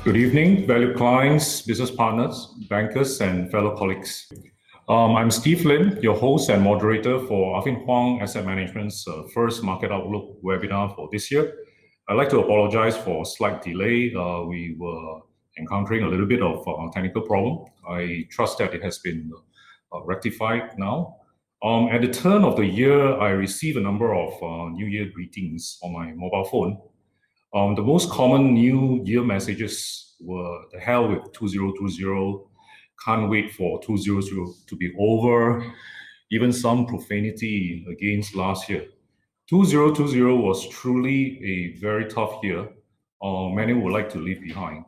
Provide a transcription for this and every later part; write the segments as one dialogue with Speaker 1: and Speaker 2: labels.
Speaker 1: Good evening, valued clients, business partners, bankers, and fellow colleagues. I'm Steve Lim, your host and moderator for Arvin Huang Asset Management's first Market Outlook webinar for this year. I'd like to apologize for a slight delay. We were encountering a little bit of technical problem. I trust that it has been rectified now. At the turn of the year, I received a number of New Year greetings on my mobile phone. The most common New Year messages were the hell with 2020, can't wait for 2020 to be over, even some profanity against last year. 2020 was truly a very tough year, many would like to leave behind.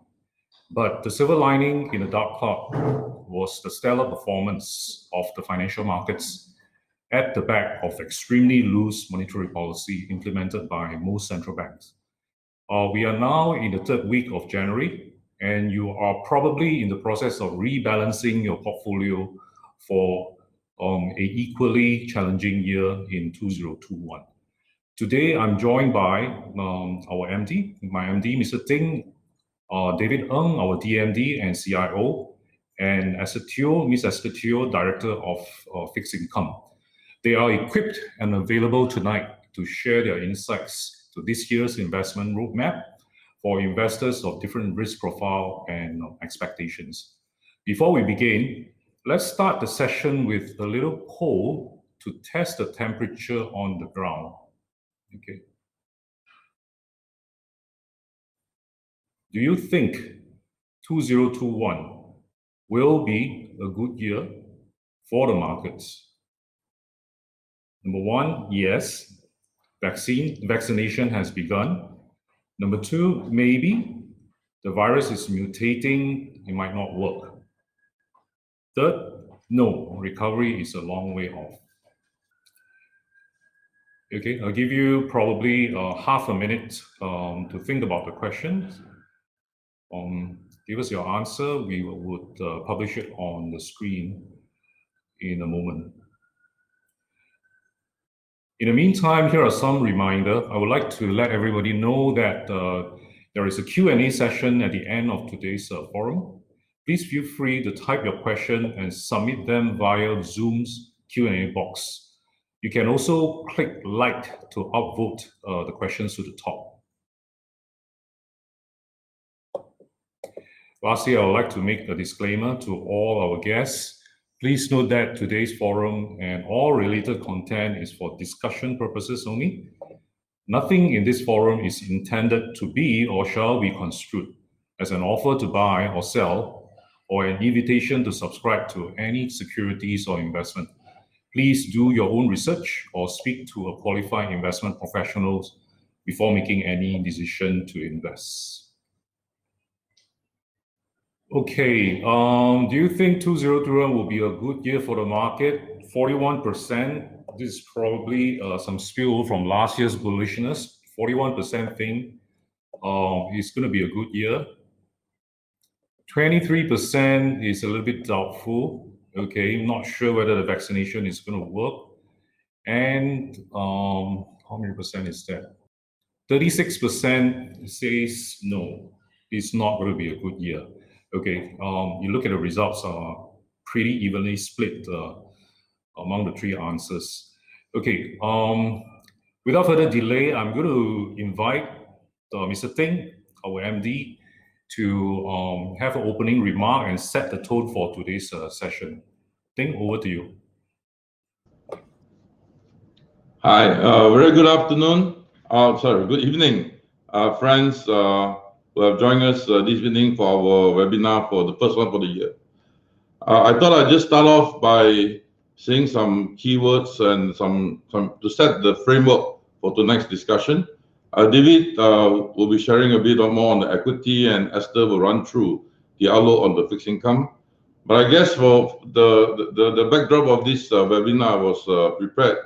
Speaker 1: But the silver lining in the dark cloud was the stellar performance of the financial markets at the back of extremely loose monetary policy implemented by most central banks. We are now in the third week of January, and you are probably in the process of rebalancing your portfolio for an equally challenging year in 2021. Today, I'm joined by our MD, my MD, Mr. Ting, David Ng, our DMD and CIO, and Ms. Esther Teo, Director of Fixed Income. They are equipped and available tonight to share their insights to this year's investment roadmap for investors of different risk profile and expectations. Before we begin, let's start the session with a little poll to test the temperature on the ground. Okay. Do you think 2021 will be a good year for the markets? Number one, yes. Vaccination has begun. Number two, maybe. The virus is mutating, it might not work. Third, no, recovery is a long way off. Okay, I'll give you probably half a minute to think about the questions. Give us your answer. We would publish it on the screen in a moment. In the meantime, here are some reminders. I would like to let everybody know that there is a Q&A session at the end of today's forum. Please feel free to type your question and submit them via Zoom's Q&A box. You can also click like to upvote the questions to the top. Lastly, I would like to make a disclaimer to all our guests. Please note that today's forum and all related content is for discussion purposes only. Nothing in this forum is intended to be or shall be construed as an offer to buy or sell or an invitation to subscribe to any securities or investment. Please do your own research or speak to a qualified investment professional before making any decision to invest. Okay, do you think 2021 will be a good year for the market? 41%, this is probably some spill from last year's bullishness. 41% think it's going to be a good year. 23% is a little bit doubtful. Okay, not sure whether the vaccination is going to work. And how many percent is that? 36% says no, it's not going to be a good year. Okay, you look at the results are pretty evenly split among the three answers. Okay, without further delay, I'm going to invite Mr. Ting, our MD, to have an opening remark and set the tone for today's session. Ting, over to you.
Speaker 2: Hi, very good afternoon. Good evening, friends who have joined us this evening for our webinar for the first one for the year. I thought I'd just start off by saying some keywords and some to set the framework for the next discussion. David will be sharing a bit more on the equity, and Esther will run through the outlook on the fixed income. But I guess for the backdrop of this webinar was prepared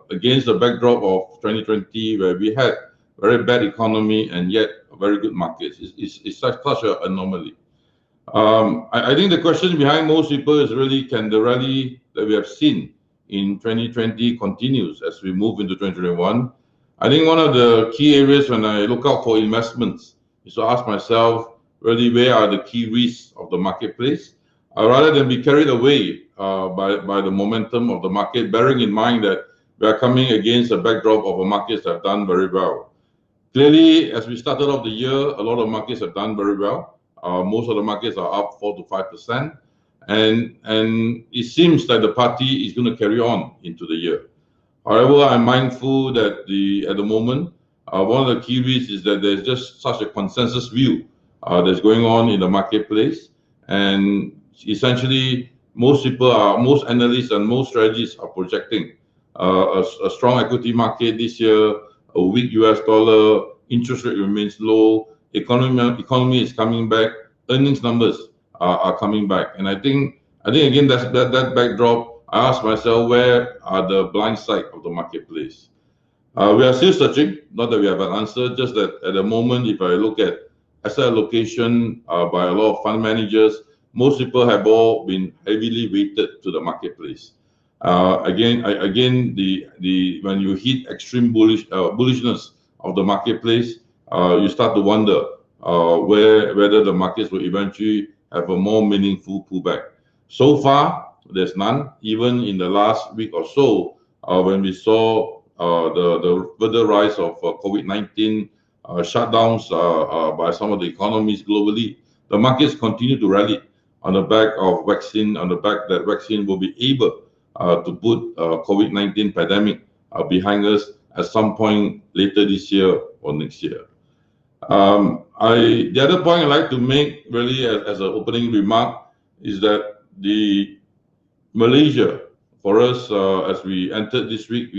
Speaker 2: against the backdrop of 2020, where we had very bad economy and yet very good markets. It's such an anomaly. I think the question behind most people is really, can the rally that we have seen in 2020 continues as we move into 2021? I think one of the key areas when I look out for investments is to ask myself, really where are the key risks of the marketplace, rather than be carried away by the momentum of the market, bearing in mind that we are coming against a backdrop of a markets that have done very well. Clearly, as we started off the year, a lot of markets have done very well. Most of the markets are up 4 to 5%, and it seems that the party is going to carry on into the year. However, I'm mindful that at the moment, one of the key risks is that there's just such a consensus view that's going on in the marketplace, and essentially most analysts and most strategists are projecting a strong equity market this year, a weak US dollar, interest rate remains low, economy is coming back, earnings numbers are coming back, and I think again that backdrop. I ask myself, where are the blind side of the marketplace? We are still searching, not that we have an answer, just that at the moment, if I look at asset allocation by a lot of fund managers, most people have all been heavily weighted to the marketplace. Again, when you hit extreme bullishness of the marketplace, you start to wonder whether the markets will eventually have a more meaningful pullback. So far, there's none. Even in the last week or so, when we saw the further rise of COVID-19 shutdowns by some of the economies globally, the markets continue to rally on the back of vaccine, on the back that vaccine will be able to put COVID-19 pandemic behind us at some point later this year or next year. The other point I'd like to make really as an opening remark is that Malaysia, for us, as we entered this week,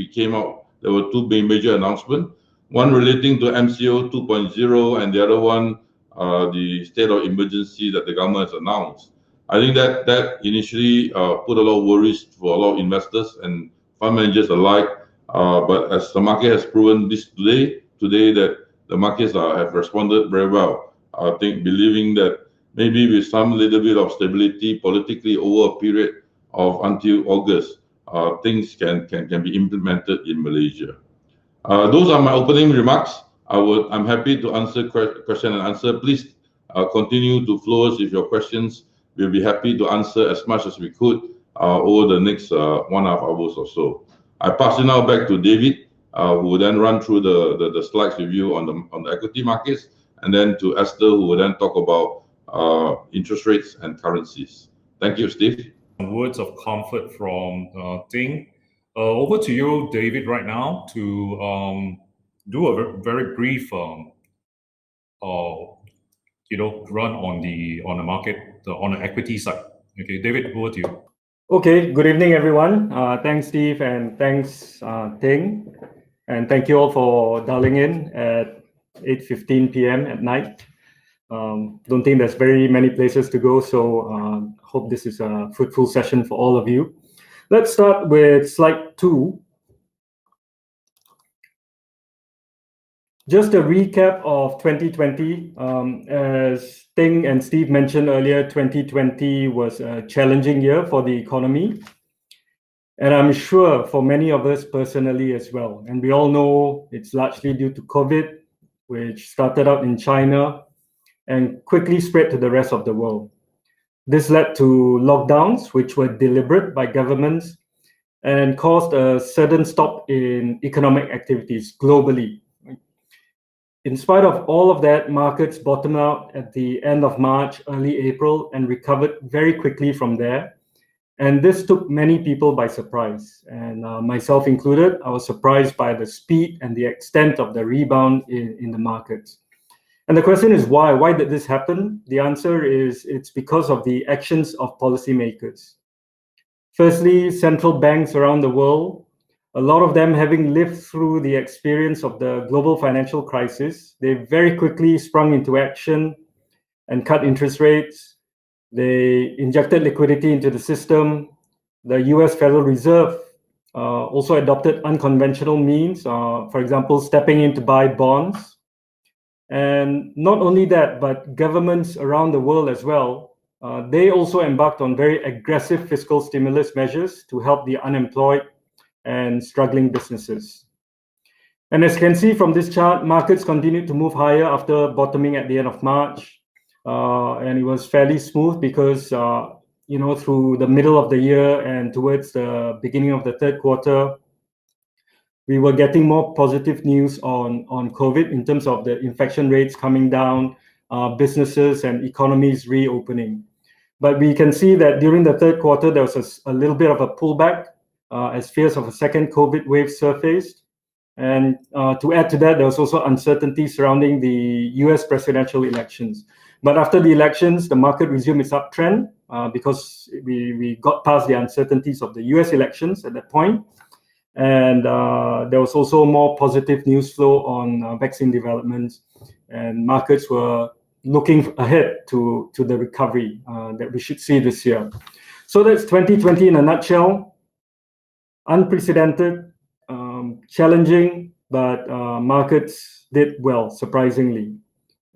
Speaker 2: there were two major announcements, one relating to MCO 2.0 and the other one, the state of emergency that the government has announced. I think that initially put a lot of worries for a lot of investors and fund managers alike. But as the market has proven today that the markets have responded very well. I think believing that maybe with some little bit of stability politically over a period of until August, things can be implemented in Malaysia. Those are my opening remarks. I'm happy to answer question and answer. Please continue to flow us with your questions. We'll be happy to answer as much as we could over the next 1.5 hours or so. I pass it now back to David, who will then run through the slides with you on the equity markets, and then to Esther, who will then talk about interest rates and currencies. Thank you, Steve.
Speaker 1: Words of comfort from Ting. Over to you, David, right now to do a very brief, run on the market, on the equity side. Okay, David, over to you.
Speaker 3: Okay, good evening, everyone. Thanks, Steve, and thanks, Ting. And thank you all for dialing in at 8:15 p.m. at night. Don't think there's very many places to go, so hope this is a fruitful session for all of you. Let's start with slide 2. Just a recap of 2020. As Ting and Steve mentioned earlier, 2020 was a challenging year for the economy. And I'm sure for many of us personally as well. And we all know it's largely due to COVID, which started out in China and quickly spread to the rest of the world. This led to lockdowns, which were deliberate by governments and caused a sudden stop in economic activities globally. In spite of all of that, markets bottomed out at the end of March, early April, and recovered very quickly from there. And this took many people by surprise, and myself included. I was surprised by the speed and the extent of the rebound in the markets. And the question is why? Why did this happen? The answer is it's because of the actions of policymakers. Firstly, central banks around the world, a lot of them having lived through the experience of the global financial crisis, they very quickly sprung into action and cut interest rates. They injected liquidity into the system. The US Federal Reserve also adopted unconventional means, for example, stepping in to buy bonds. And not only that, but governments around the world as well, they also embarked on very aggressive fiscal stimulus measures to help the unemployed and struggling businesses. And as you can see from this chart, markets continued to move higher after bottoming at the end of March. and it was fairly smooth because through the middle of the year and towards the beginning of the third quarter, we were getting more positive news on COVID in terms of the infection rates coming down, businesses and economies reopening. But we can see that during the third quarter, there was a little bit of a pullback as fears of a second COVID wave surfaced. And to add to that, there was also uncertainty surrounding the US presidential elections. But after the elections, the market resumed its uptrend because we got past the uncertainties of the US elections at that point. And there was also more positive news flow on vaccine developments, and markets were looking ahead to the recovery that we should see this year. So that's 2020 in a nutshell. Unprecedented, challenging, but markets did well, surprisingly.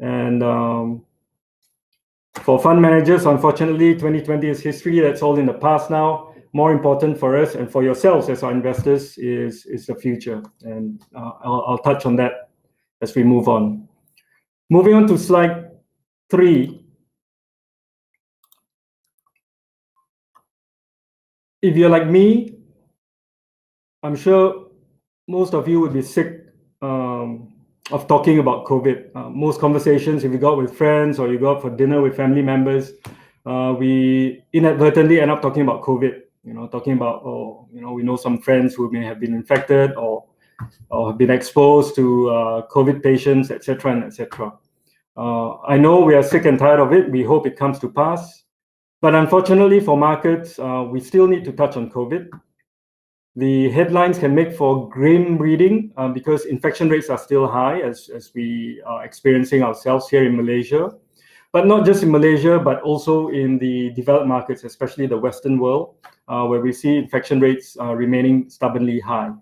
Speaker 3: And for fund managers, unfortunately, 2020 is history. That's all in the past now. More important for us and for yourselves as our investors is the future. And I'll touch on that as we move on. Moving on to slide 3. If you're like me, I'm sure most of you would be sick of talking about COVID. Most conversations, if you go out with friends or you go out for dinner with family members, we inadvertently end up talking about COVID. Talking about, we know some friends who may have been infected or have been exposed to COVID patients, etc., and etc. I know we are sick and tired of it. We hope it comes to pass. But unfortunately for markets, we still need to touch on COVID. The headlines can make for grim reading because infection rates are still high, as we are experiencing ourselves here in Malaysia. But not just in Malaysia, but also in the developed markets, especially the Western world, where we see infection rates remaining stubbornly high.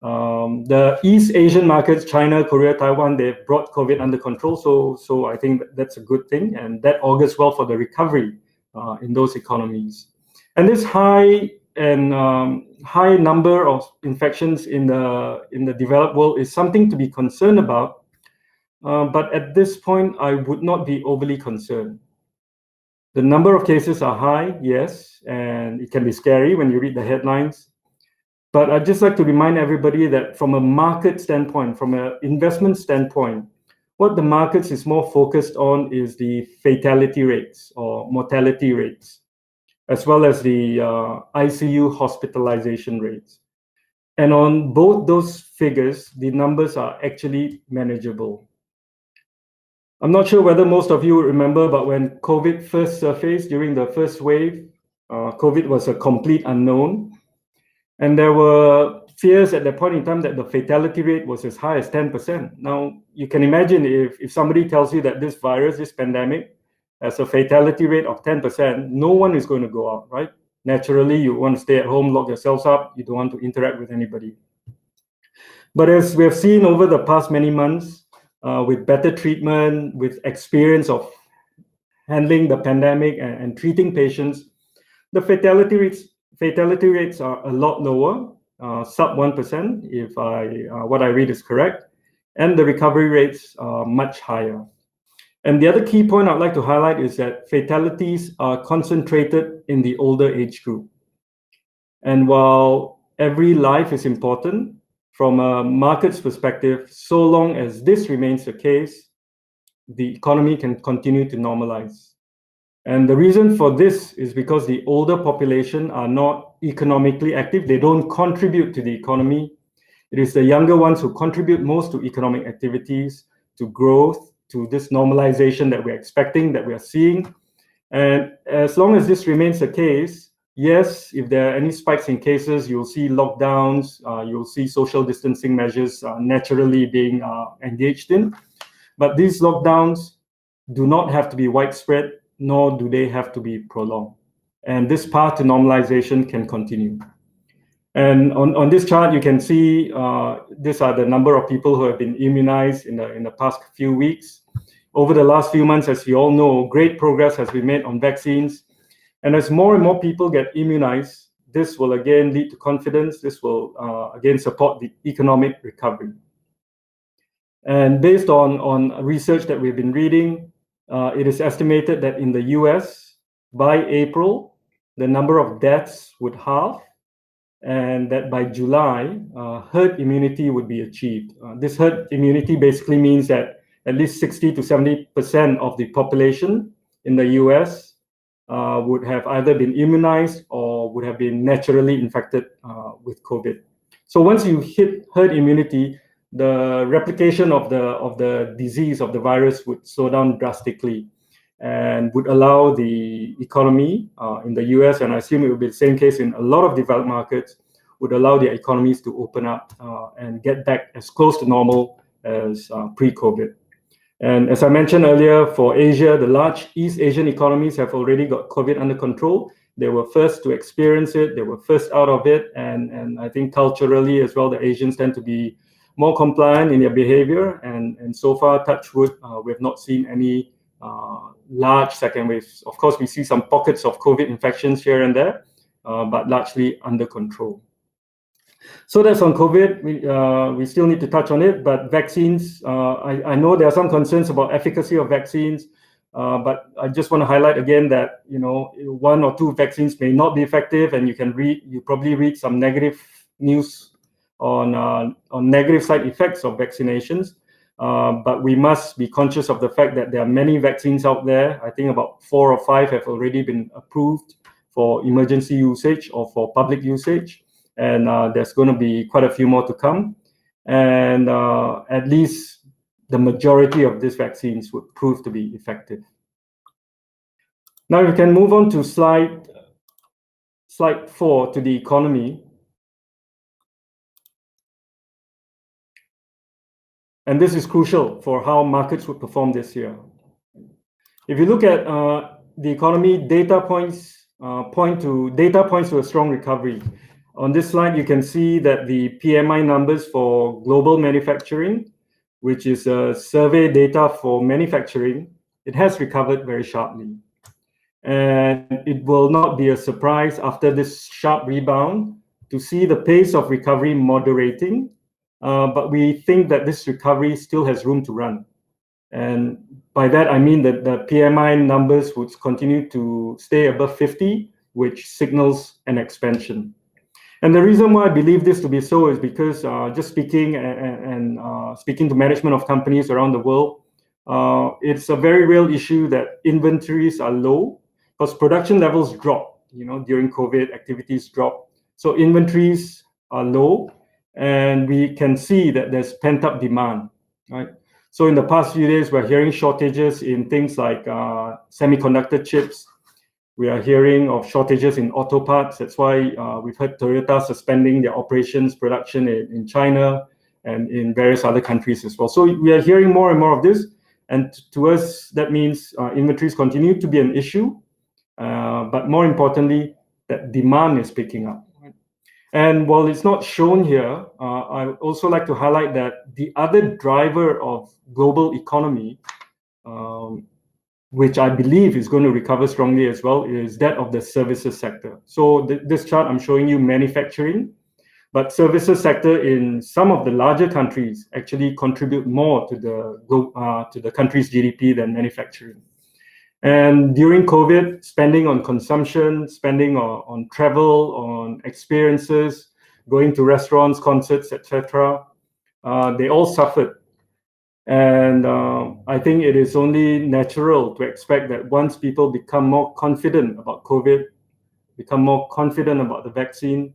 Speaker 3: The East Asian markets, China, Korea, Taiwan, they've brought COVID under control. So I think that's a good thing. And that augurs well for the recovery in those economies. And this high number of infections in the developed world is something to be concerned about. But at this point, I would not be overly concerned. The number of cases are high, yes, and it can be scary when you read the headlines. But I'd just like to remind everybody that from a market standpoint, from an investment standpoint, what the markets is more focused on is the fatality rates or mortality rates, as well as the ICU hospitalization rates. And on both those figures, the numbers are actually manageable. I'm not sure whether most of you remember, but when COVID first surfaced during the first wave, COVID was a complete unknown. And there were fears at that point in time that the fatality rate was as high as 10%. Now, you can imagine if somebody tells you that this virus, this pandemic, has a fatality rate of 10%, no one is going to go out, right? Naturally, you want to stay at home, lock yourselves up. You don't want to interact with anybody. But as we have seen over the past many months, with better treatment, with experience of handling the pandemic and treating patients, the fatality rates are a lot lower, sub 1%, if what I read is correct, and the recovery rates are much higher. And the other key point I'd like to highlight is that fatalities are concentrated in the older age group. And while every life is important, from a market's perspective, so long as this remains the case, the economy can continue to normalize. And the reason for this is because the older population are not economically active. They don't contribute to the economy. It is the younger ones who contribute most to economic activities, to growth, to this normalization that we're expecting, that we are seeing. And as long as this remains the case, yes, if there are any spikes in cases, you'll see lockdowns, you'll see social distancing measures naturally being engaged in. But these lockdowns do not have to be widespread, nor do they have to be prolonged. And this path to normalization can continue. And on this chart, you can see these are the number of people who have been immunized in the past few weeks. Over the last few months, as you all know, great progress has been made on vaccines. And as more and more people get immunized, this will again lead to confidence. This will again support the economic recovery. And based on research that we've been reading, it is estimated that in the US, by April, the number of deaths would halve, and that by July, herd immunity would be achieved. This herd immunity basically means that at least 60 to 70% of the population in the US would have either been immunized or would have been naturally infected with COVID. So once you hit herd immunity, the replication of the disease, of the virus, would slow down drastically and would allow the economy in the US, and I assume it will be the same case in a lot of developed markets, would allow their economies to open up and get back as close to normal as pre-COVID. And as I mentioned earlier, for Asia, the large East Asian economies have already got COVID under control. They were first to experience it. They were first out of it. And I think culturally as well, the Asians tend to be more compliant in their behavior. And so far, touch wood, we have not seen any large second waves. Of course, we see some pockets of COVID infections here and there, but largely under control. So that's on COVID. We still need to touch on it, but vaccines, I know there are some concerns about efficacy of vaccines, but I just want to highlight again that, you know, 1 or 2 vaccines may not be effective, and you probably read some negative news on negative side effects of vaccinations. But we must be conscious of the fact that there are many vaccines out there. I think about 4 or 5 have already been approved for emergency usage or for public usage. And there's going to be quite a few more to come. And at least the majority of these vaccines would prove to be effective. Now we can move on to slide 4, to the economy. And this is crucial for how markets would perform this year. If you look at the economy, data points to a strong recovery. On this slide, you can see that the PMI numbers for global manufacturing, which is survey data for manufacturing, it has recovered very sharply. And it will not be a surprise after this sharp rebound to see the pace of recovery moderating. But we think that this recovery still has room to run. And by that, I mean that the PMI numbers would continue to stay above 50, which signals an expansion. And the reason why I believe this to be so is because just speaking to management of companies around the world, it's a very real issue that inventories are low because production levels drop. You know, during COVID, activities drop. So inventories are low, and we can see that there's pent-up demand, right? So in the past few days, we're hearing shortages in things like semiconductor chips. We are hearing of shortages in auto parts. That's why we've heard Toyota suspending their operations, production in China and in various other countries as well. So we are hearing more and more of this. And to us, that means inventories continue to be an issue. But more importantly, that demand is picking up. And while it's not shown here, I would also like to highlight that the other driver of global economy, which I believe is going to recover strongly as well, is that of the services sector. So this chart, I'm showing you manufacturing, but services sector in some of the larger countries actually contribute more to the country's GDP than manufacturing. And during COVID, spending on consumption, spending on travel, on experiences, going to restaurants, concerts, etc., they all suffered. And I think it is only natural to expect that once people become more confident about COVID, become more confident about the vaccine,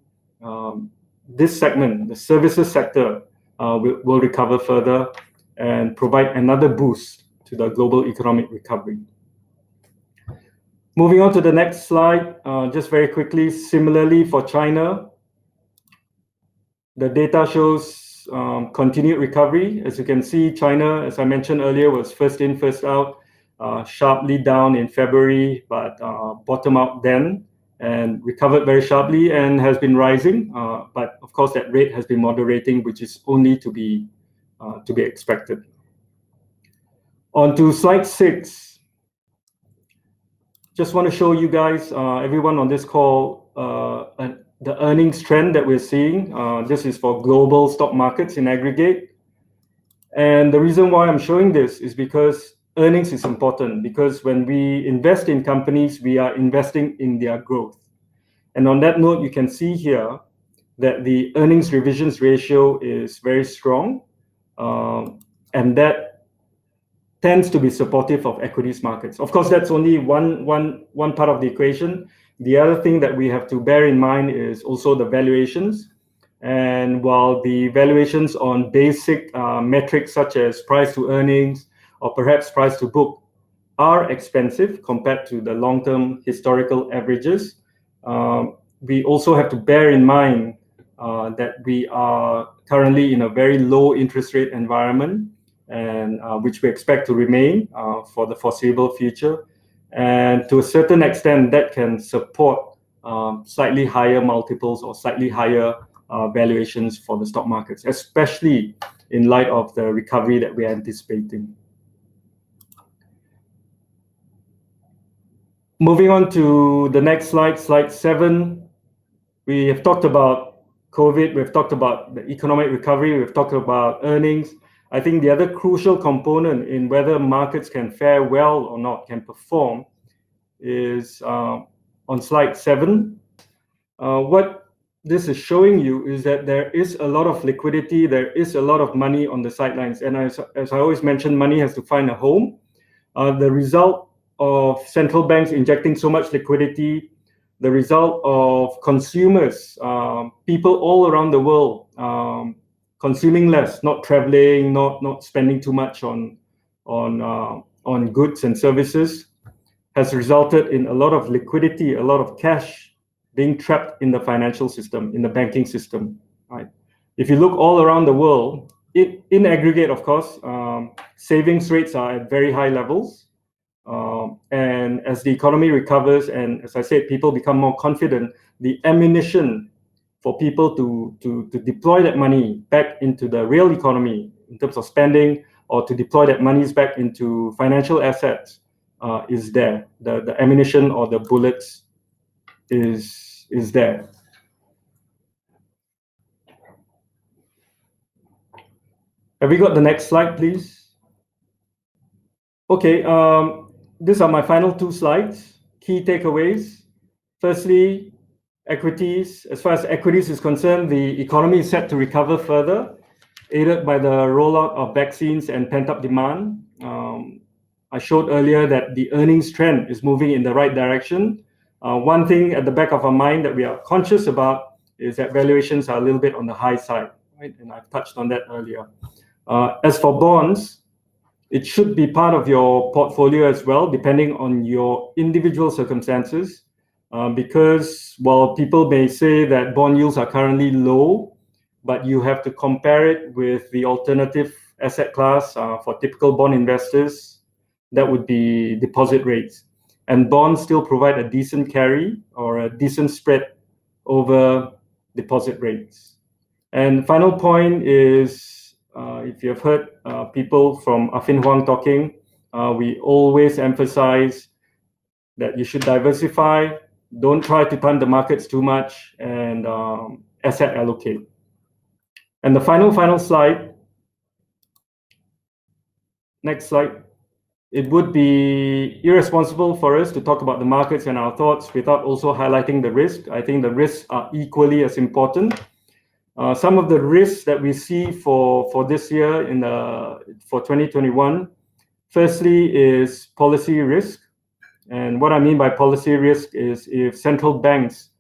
Speaker 3: this segment, the services sector, will recover further and provide another boost to the global economic recovery. Moving on to the next slide, just very quickly, similarly for China, the data shows continued recovery. As you can see, China, as I mentioned earlier, was first in, first out, sharply down in February, but bottomed out then and recovered very sharply and has been rising. But of course, that rate has been moderating, which is only to be expected. On to slide 6. Just want to show you guys, everyone on this call, the earnings trend that we're seeing. This is for global stock markets in aggregate. And the reason why I'm showing this is because earnings is important because when we invest in companies, we are investing in their growth. And on that note, you can see here that the earnings revisions ratio is very strong, and that tends to be supportive of equities markets. Of course, that's only one part of the equation. The other thing that we have to bear in mind is also the valuations. And while the valuations on basic metrics such as price to earnings or perhaps price to book are expensive compared to the long-term historical averages, we also have to bear in mind that we are currently in a very low interest rate environment, and which we expect to remain for the foreseeable future. And to a certain extent, that can support slightly higher multiples or slightly higher valuations for the stock markets, especially in light of the recovery that we're anticipating. Moving on to the next slide, slide 7. We have talked about COVID, we've talked about the economic recovery, we've talked about earnings. I think the other crucial component in whether markets can fare well or not, can perform, is on slide 7. What this is showing you is that there is a lot of liquidity, there is a lot of money on the sidelines. And as I always mention, money has to find a home. The result of central banks injecting so much liquidity, the result of consumers, people all around the world consuming less, not traveling, not spending too much on goods and services, has resulted in a lot of liquidity, a lot of cash being trapped in the financial system, in the banking system. Right? If you look all around the world, in aggregate, of course, savings rates are at very high levels. And as the economy recovers, and as I said, people become more confident, the ammunition for people to deploy that money back into the real economy in terms of spending, or to deploy that monies back into financial assets is there. The ammunition or the bullets is there. Have we got the next slide, please? Okay, these are my final 2 slides. Key takeaways. Firstly, equities. As far as equities is concerned, the economy is set to recover further, aided by the rollout of vaccines and pent-up demand. I showed earlier that the earnings trend is moving in the right direction. One thing at the back of our mind that we are conscious about is that valuations are a little bit on the high side, right? And I've touched on that earlier. As for bonds, it should be part of your portfolio as well, depending on your individual circumstances. Because while people may say that bond yields are currently low, but you have to compare it with the alternative asset class for typical bond investors, that would be deposit rates. And bonds still provide a decent carry or a decent spread over deposit rates. And final point is, if you've heard people from Afin Huang talking, we always emphasize that you should diversify, don't try to time the markets too much, and asset allocate. And the final slide, next slide. It would be irresponsible for us to talk about the markets and our thoughts without also highlighting the risk. I think the risks are equally as important. Some of the risks that we see for this year for 2021, firstly is policy risk. And what I mean by policy risk is if central banks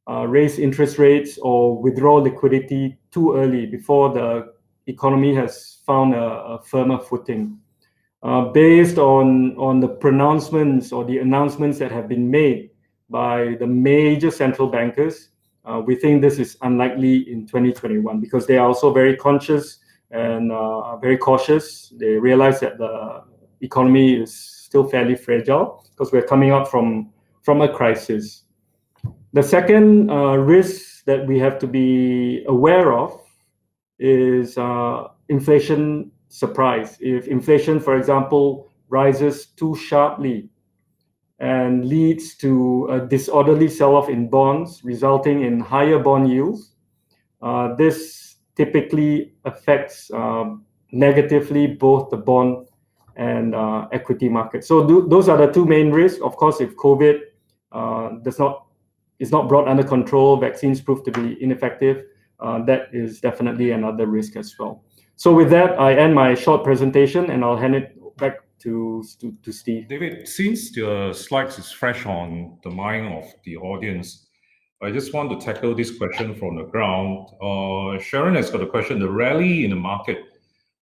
Speaker 3: raise interest rates or withdraw liquidity too early before the economy has found a firmer footing. Based on the pronouncements or the announcements that have been made by the major central bankers, we think this is unlikely in 2021 because they are also very conscious and very cautious. They realize that the economy is still fairly fragile because we're coming out from a crisis. The second risk that we have to be aware of is inflation surprise. If inflation, for example, rises too sharply and leads to a disorderly sell-off in bonds, resulting in higher bond yields, this typically affects negatively both the bond and equity markets. So those are the two main risks. Of course, if COVID is not brought under control, vaccines prove to be ineffective, that is definitely another risk as well. So with that, I end my short presentation and I'll hand it back to Steve.
Speaker 1: David, since the slides is fresh on the mind of the audience, I just want to tackle this question from the ground. Sharon has got a question. The rally in the market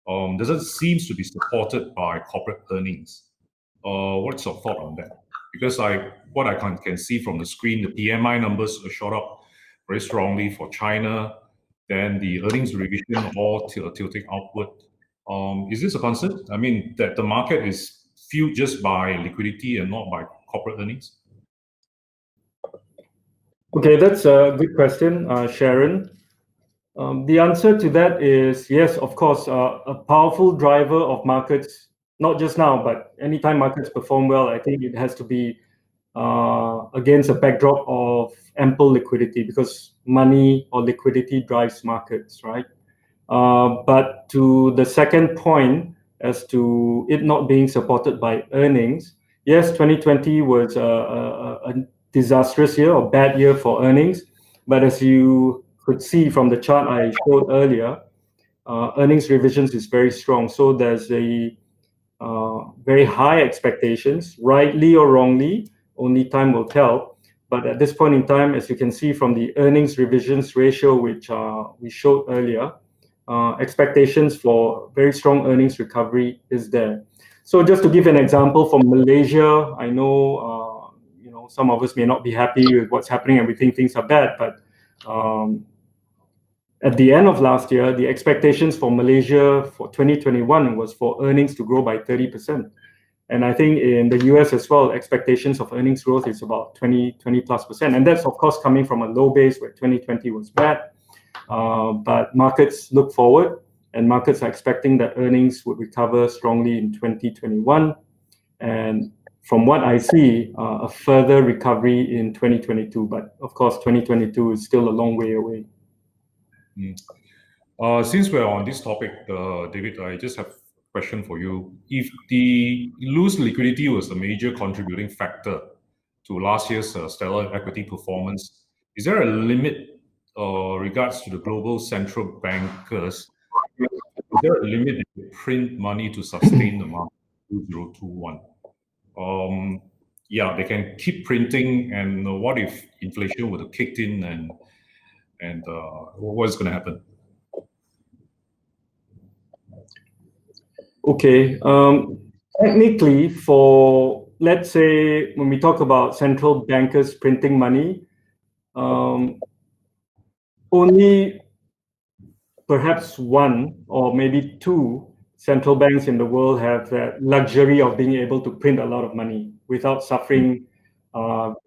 Speaker 1: doesn't seem to be supported by corporate earnings. What's your thought on that? Because what I can see from the screen, the PMI numbers shot up very strongly for China. Then the earnings revision all tilting outward. Is this a concern? I mean, that the market is fueled just by liquidity and not by corporate earnings?
Speaker 3: Okay, that's a good question, Sharon. The answer to that is yes, of course. A powerful driver of markets, not just now, but anytime markets perform well, I think it has to be against a backdrop of ample liquidity, because money or liquidity drives markets, right? But to the second point, as to it not being supported by earnings, yes, 2020 was a disastrous year or bad year for earnings. But as you could see from the chart I showed earlier, earnings revisions is very strong. So there's a very high expectations, rightly or wrongly, only time will tell. But at this point in time, as you can see from the earnings revisions ratio, which we showed earlier, expectations for very strong earnings recovery is there. So just to give an example, from Malaysia, I know some of us may not be happy with what's happening and we think things are bad, but at the end of last year, the expectations for Malaysia for 2021 was for earnings to grow by 30%. And I think in the US as well, expectations of earnings growth is about 20+%. And that's, of course, coming from a low base where 2020 was bad. But markets look forward, and markets are expecting that earnings would recover strongly in 2021. And from what I see, a further recovery in 2022. But of course, 2022 is still a long way away.
Speaker 1: Since we're on this topic, David, I just have a question for you. If the loose liquidity was a major contributing factor to last year's stellar equity performance, is there a limit regards to the global central bankers? Is there a limit to print money to sustain the market 2021? Yeah, they can keep printing, and what if inflation would have kicked in, and what is going to happen?
Speaker 3: Okay, technically, for, let's say, when we talk about central bankers printing money, only perhaps one or maybe two central banks in the world have that luxury of being able to print a lot of money without suffering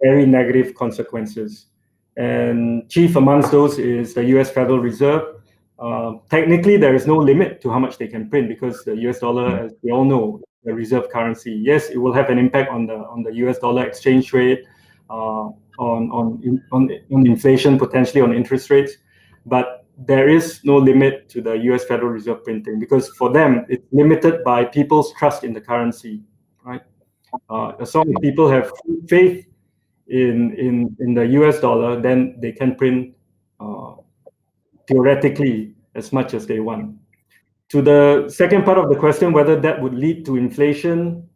Speaker 3: very negative consequences. And chief amongst those is the US Federal Reserve. Technically, there is no limit to how much they can print, because the US dollar, as we all know, the reserve currency. Yes, it will have an impact on the US dollar exchange rate, on inflation, potentially on interest rates, but there is no limit to the US Federal Reserve printing, because for them, it's limited by people's trust in the currency, right? As long as people have faith in the US dollar, then they can print theoretically as much as they want. To the second part of the question, whether that would lead to inflation,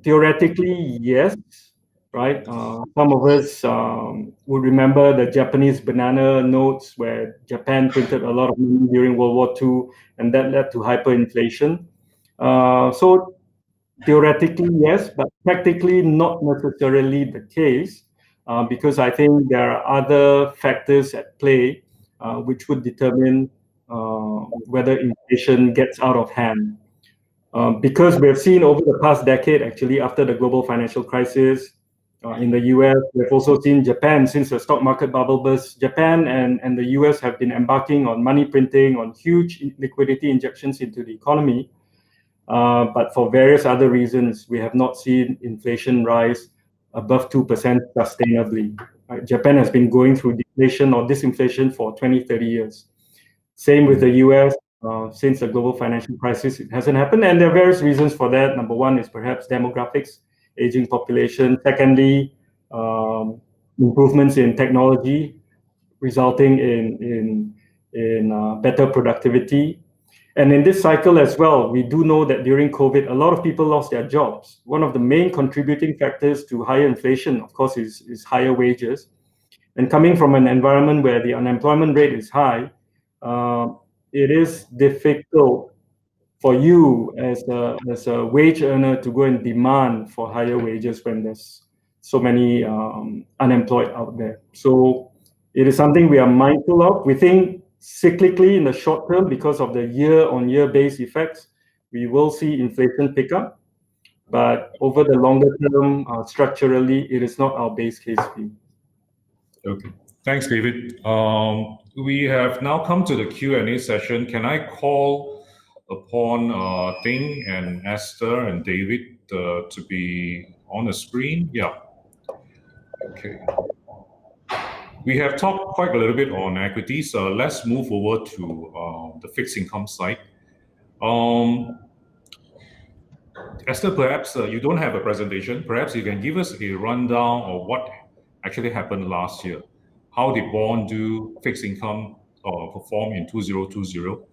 Speaker 3: theoretically, yes, right? Some of us would remember the Japanese banana notes, where Japan printed a lot of money during World War II, and that led to hyperinflation. So theoretically, yes, but practically not necessarily the case, because I think there are other factors at play which would determine whether inflation gets out of hand. Because we've seen over the past decade, actually, after the global financial crisis in the US, we've also seen Japan, since the stock market bubble burst, Japan and the US have been embarking on money printing, on huge liquidity injections into the economy. But for various other reasons, we have not seen inflation rise above 2% sustainably. Japan has been going through deflation or disinflation for 20, 30 years. Same with the US. since the global financial crisis. It hasn't happened, and there are various reasons for that. Number one is perhaps demographics, aging population. Secondly, improvements in technology, resulting in better productivity. And in this cycle as well, we do know that during COVID, a lot of people lost their jobs. One of the main contributing factors to higher inflation, of course, is higher wages. And coming from an environment where the unemployment rate is high, it is difficult for you as a wage earner to go and demand for higher wages when there's so many unemployed out there. So it is something we are mindful of. We think cyclically in the short term, because of the year-on-year base effects, we will see inflation pick up. But over the longer term, structurally, it is not our base case view.
Speaker 1: Okay, thanks, David. We have now come to the Q&A session. Can I call upon Ting and Esther and David to be on the screen? Yeah. Okay. We have talked quite a little bit on equities. Let's move over to the fixed income side. Esther, perhaps you don't have a presentation. Perhaps you can give us a rundown of what actually happened last year. How did bond do fixed income perform in 2020?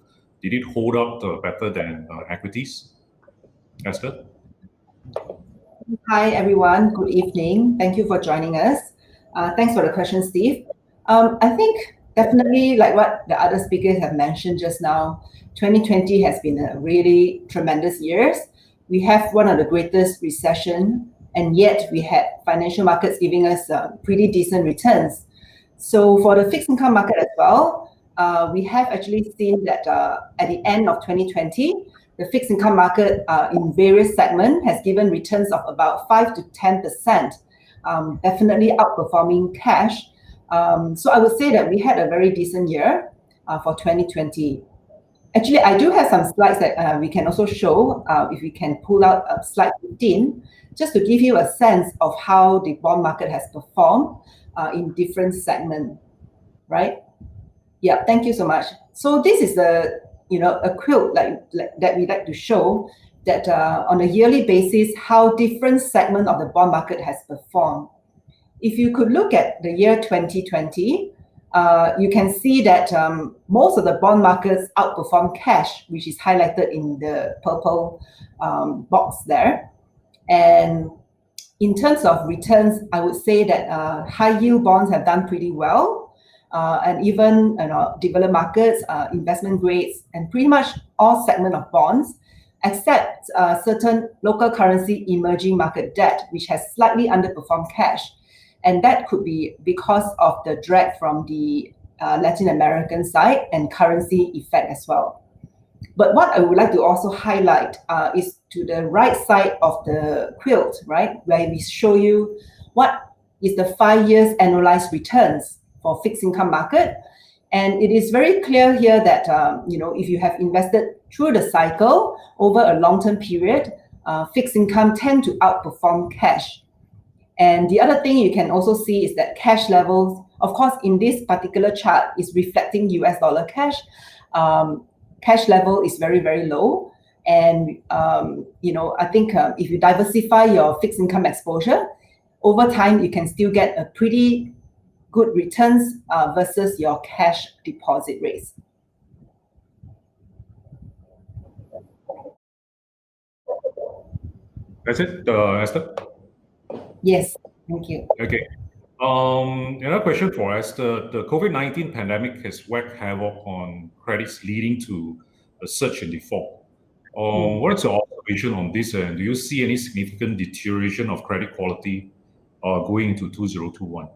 Speaker 1: Did it hold up better than equities? Esther?
Speaker 4: Hi, everyone. Good evening. Thank you for joining us. Thanks for the question, Steve. I think definitely like what the other speakers have mentioned just now, 2020 has been a really tremendous year. We have one of the greatest recession, and yet we had financial markets giving us pretty decent returns. So for the fixed income market as well, we have actually seen that at the end of 2020, the fixed income market in various segments has given returns of about 5 to 10%, definitely outperforming cash. So I would say that we had a very decent year for 2020. Actually, I do have some slides that we can also show, if we can pull out slide 15, just to give you a sense of how the bond market has performed in different segments, right? Yeah, thank you so much. So this is a quilt that we like to show that on a yearly basis, how different segments of the bond market has performed. If you could look at the year 2020, you can see that most of the bond markets outperform cash, which is highlighted in the purple box there. And in terms of returns, I would say that high yield bonds have done pretty well, and even developed markets, investment grades, and pretty much all segments of bonds, except certain local currency emerging market debt, which has slightly underperformed cash. And that could be because of the drag from the Latin American side and currency effect as well. But what I would like to also highlight is to the right side of the quilt, right, where we show you what is the 5 years annualized returns for fixed income market. And it is very clear here that if you have invested through the cycle over a long-term period, fixed income tend to outperform cash. And the other thing you can also see is that cash levels, of course, in this particular chart is reflecting US dollar cash. Cash level is very, very low. And, I think if you diversify your fixed income exposure, over time, you can still get a pretty good returns versus your cash deposit rates.
Speaker 1: That's it, Esther?
Speaker 4: Yes, thank you.
Speaker 1: Okay. Another question for Esther. The COVID-19 pandemic has wreaked havoc on credits, leading to a surge in default. What is your observation on this, and do you see any significant deterioration of credit quality going into 2021?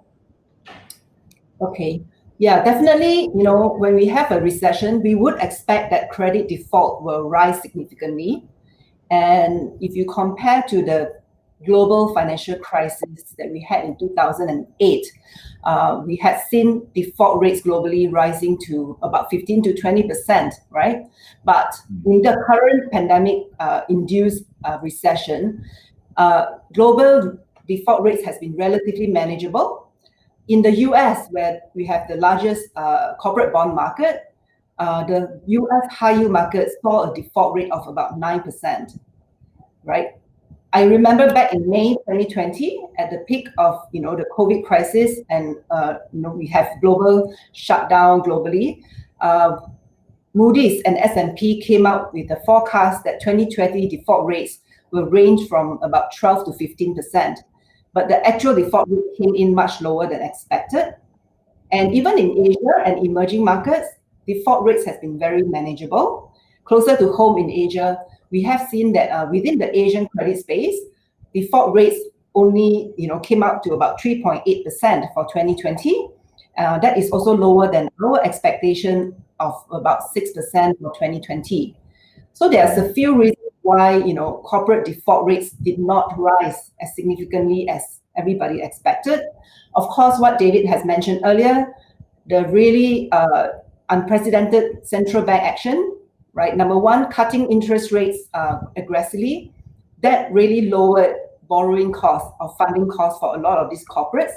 Speaker 4: Okay. Yeah, definitely, when we have a recession, we would expect that credit default will rise significantly. And if you compare to the global financial crisis that we had in 2008, we had seen default rates globally rising to about 15 to 20%, right? But in the current pandemic-induced recession, global default rates has been relatively manageable. In the US, where we have the largest corporate bond market, the US high yield market saw a default rate of about 9%, right? I remember back in May 2020, at the peak of the COVID crisis, and we have global shutdown globally. Moody's and S&P came out with a forecast that 2020 default rates will range from about 12 to 15%, but the actual default rate came in much lower than expected. And even in Asia and emerging markets, default rates has been very manageable. Closer to home in Asia, we have seen that within the Asian credit space, default rates only came out to about 3.8% for 2020. That is also lower than our expectation of about 6% for 2020. So there's a few reasons why corporate default rates did not rise as significantly as everybody expected. Of course, what David has mentioned earlier, the really unprecedented central bank action, right? Number one, cutting interest rates aggressively, that really lowered borrowing costs or funding costs for a lot of these corporates,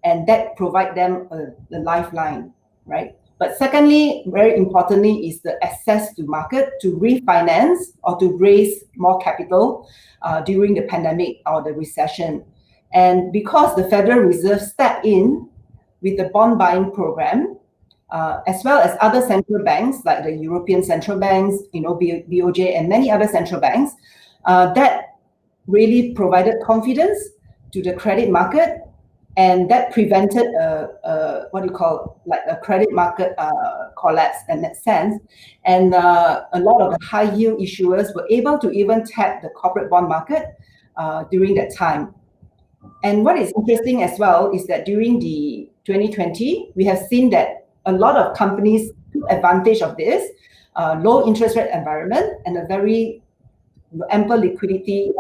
Speaker 4: and that provide them the lifeline, right? But secondly, very importantly, is the access to market to refinance or to raise more capital during the pandemic or the recession. And because the Federal Reserve stepped in with the bond buying program, as well as other central banks like the European central banks, BOJ and many other central banks, that really provided confidence to the credit market, and that prevented a credit market collapse in that sense. And a lot of the high yield issuers were able to even tap the corporate bond market during that time. And what is interesting as well is that during the 2020, we have seen that a lot of companies took advantage of this low interest rate environment and a very ample liquidity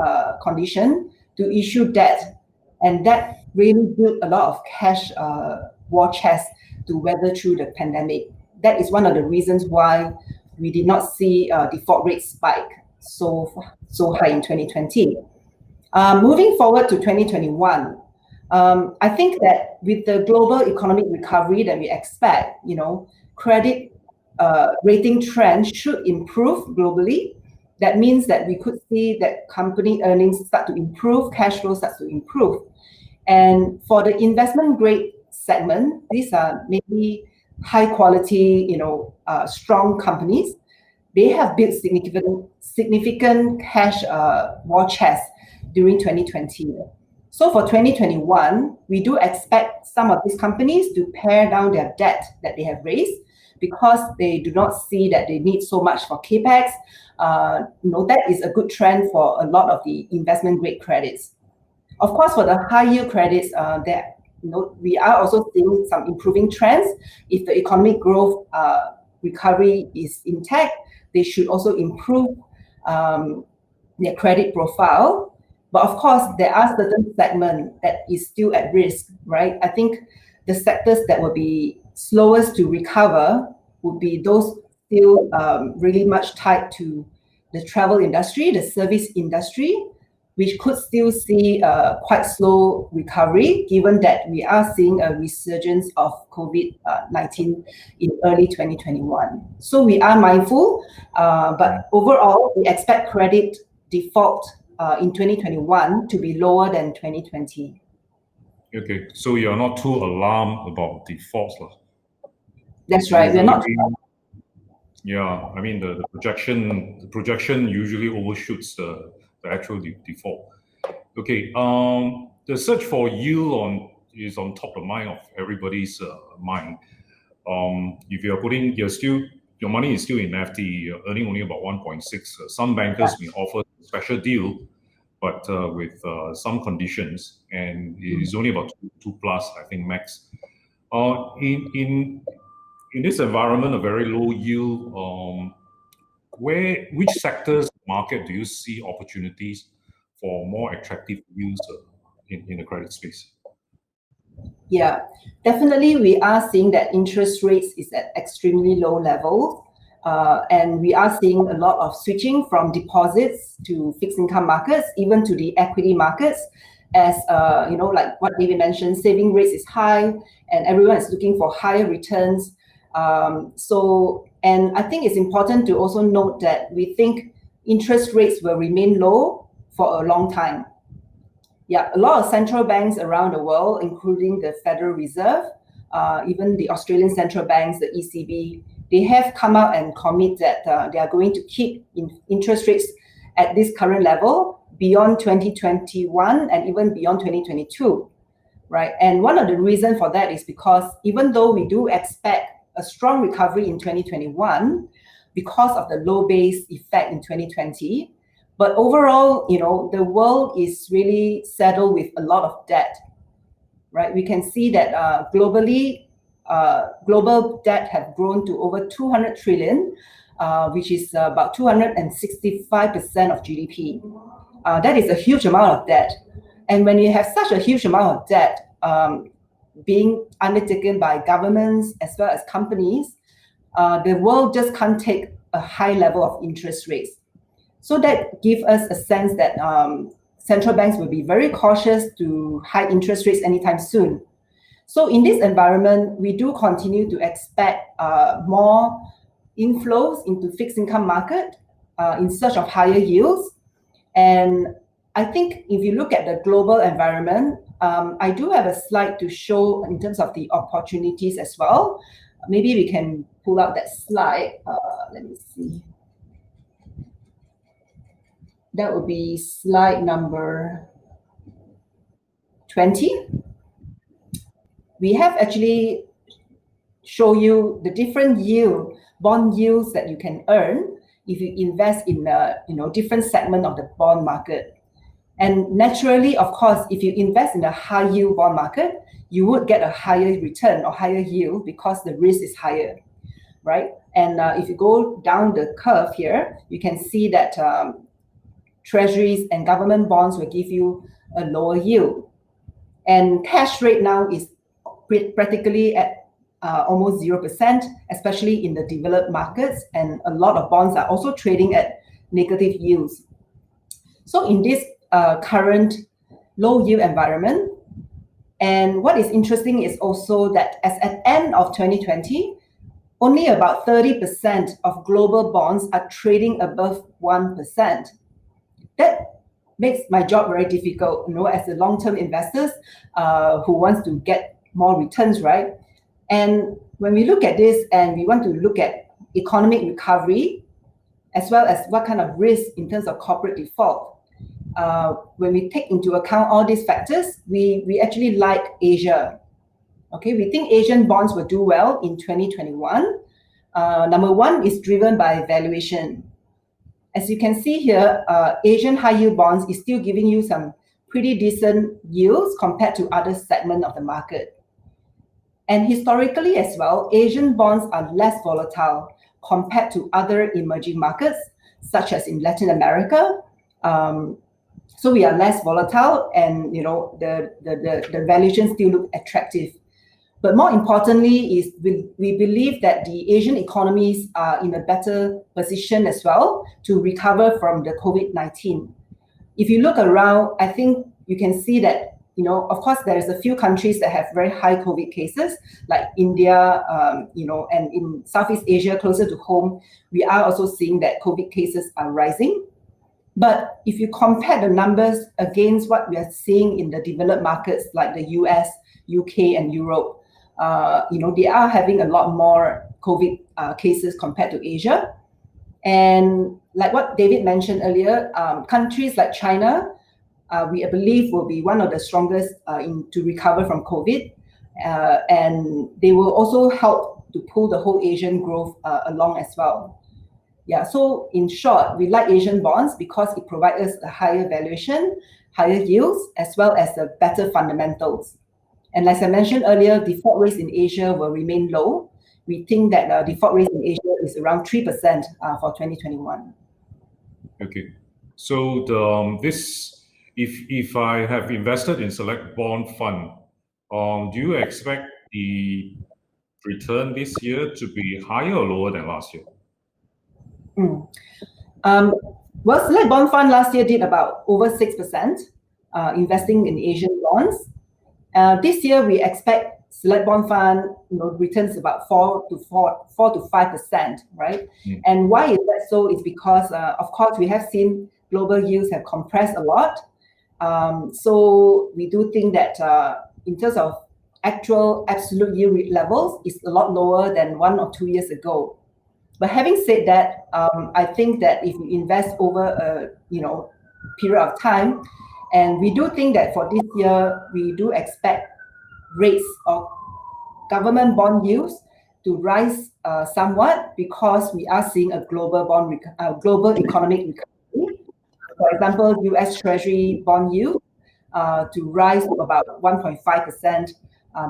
Speaker 4: condition to issue debt. And that really built a lot of cash war chest to weather through the pandemic. That is one of the reasons why we did not see default rates spike so high in 2020. Moving forward to 2021, I think that with the global economic recovery that we expect, credit rating trends should improve globally. That means that we could see that company earnings start to improve, cash flow starts to improve. And for the investment grade segment, these are maybe high quality, strong companies. They have built significant cash war chest during 2020. So for 2021, we do expect some of these companies to pare down their debt that they have raised because they do not see that they need so much for capex. That is a good trend for a lot of the investment grade credits. Of course, for the high yield credits, we are also seeing some improving trends. If the economic growth recovery is intact, they should also improve their credit profile. But of course, there are certain segments that is still at risk, right? I think the sectors that will be slowest to recover would be those still really much tied to the travel industry, the service industry, which could still see quite slow recovery, given that we are seeing a resurgence of COVID-19 in early 2021. So we are mindful, but overall, we expect credit default in 2021 to be lower than 2020.
Speaker 1: Okay, so you're not too alarmed about defaults.
Speaker 4: That's right. We're not.
Speaker 1: Yeah, I mean the projection usually overshoots the actual default. Okay, the search for yield is on top of mind of everybody's mind. If your money is still in FD, you're earning only about 1.6. Some bankers may offer a special deal, but with some conditions, and it is only about 2 plus, I think, max. In this environment, a very low yield, which sectors market do you see opportunities for more attractive yields in the credit space?
Speaker 4: Yeah, definitely we are seeing that interest rates is at extremely low levels. And we are seeing a lot of switching from deposits to fixed income markets, even to the equity markets, as like what David mentioned, saving rates is high and everyone is looking for higher returns. And I think it's important to also note that we think interest rates will remain low for a long time. Yeah, a lot of central banks around the world, including the Federal Reserve, even the Australian central banks, the ECB, they have come out and commit that they are going to keep interest rates at this current level beyond 2021 and even beyond 2022, right? And one of the reasons for that is because even though we do expect a strong recovery in 2021 because of the low base effect in 2020, but overall, the world is really saddled with a lot of debt, right? We can see that globally, global debt have grown to over 200 trillion, which is about 265% of GDP. That is a huge amount of debt. And when you have such a huge amount of debt being undertaken by governments as well as companies, the world just can't take a high level of interest rates. So that gives us a sense that central banks will be very cautious to high interest rates anytime soon. So in this environment, we do continue to expect more inflows into fixed income market in search of higher yields. And I think if you look at the global environment, I do have a slide to show in terms of the opportunities as well. Maybe we can pull out that slide. Let me see. That would be slide number 20. We have actually show you the different bond yields that you can earn if you invest in different segment of the bond market. And naturally, of course, if you invest in a high yield bond market, you would get a higher return or higher yield because the risk is higher, right? And if you go down the curve here, you can see that treasuries and government bonds will give you a lower yield. And cash rate now is practically at almost 0%, especially in the developed markets. And a lot of bonds are also trading at negative yields. So in this current low yield environment, and what is interesting is also that as at end of 2020, only about 30% of global bonds are trading above 1%. That makes my job very difficult, as a long-term investors who wants to get more returns, right? And when we look at this and we want to look at economic recovery, as well as what kind of risk in terms of corporate default, when we take into account all these factors, we actually like Asia. Okay, we think Asian bonds will do well in 2021. Number one is driven by valuation. As you can see here, Asian high yield bonds is still giving you some pretty decent yields compared to other segments of the market. And historically as well, Asian bonds are less volatile compared to other emerging markets, such as in Latin America. So we are less volatile, and the valuations still look attractive. But more importantly is we believe that the Asian economies are in a better position as well to recover from the COVID-19. If you look around, I think you can see that, of course, there's a few countries that have very high COVID cases, like India, and in Southeast Asia, closer to home, we are also seeing that COVID cases are rising. But if you compare the numbers against what we are seeing in the developed markets like the US, UK, and Europe, they are having a lot more COVID cases compared to Asia. And like what David mentioned earlier, countries like China, we believe will be one of the strongest to recover from COVID. And they will also help to pull the whole Asian growth along as well. Yeah, so in short, we like Asian bonds because it provides us a higher valuation, higher yields, as well as the better fundamentals. And as I mentioned earlier, default rates in Asia will remain low. We think that default rates in Asia is around 3% for 2021.
Speaker 1: Okay, so if I have invested in select bond fund, do you expect the return this year to be higher or lower than last year?
Speaker 4: Well, select bond fund last year did about over 6% investing in Asian bonds. This year we expect select bond fund, returns about 4 to 5%, right? And why is that so? It's because, of course, we have seen global yields have compressed a lot. So we do think that in terms of actual absolute yield levels, is a lot lower than 1 or 2 years ago. But having said that, I think that if you invest over a period of time, and we do think that for this year, we do expect rates of government bond yields to rise somewhat, because we are seeing a global economic recovery. For example, U.S. Treasury bond yield to rise to about 1.5%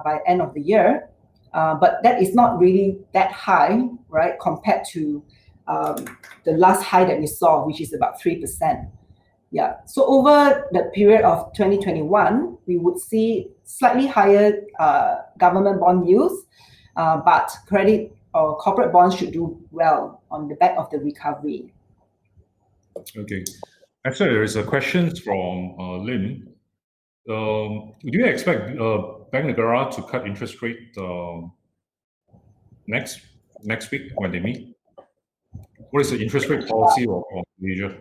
Speaker 4: by end of the year. But that is not really that high, right, compared to the last high that we saw, which is about 3%. Yeah. So over the period of 2021, we would see slightly higher government bond yields, but credit or corporate bonds should do well on the back of the recovery.
Speaker 1: Okay. Actually, there is a question from Lynn. Do you expect Bank Negara to cut interest rate next week when they meet? What is the interest rate policy of Malaysia?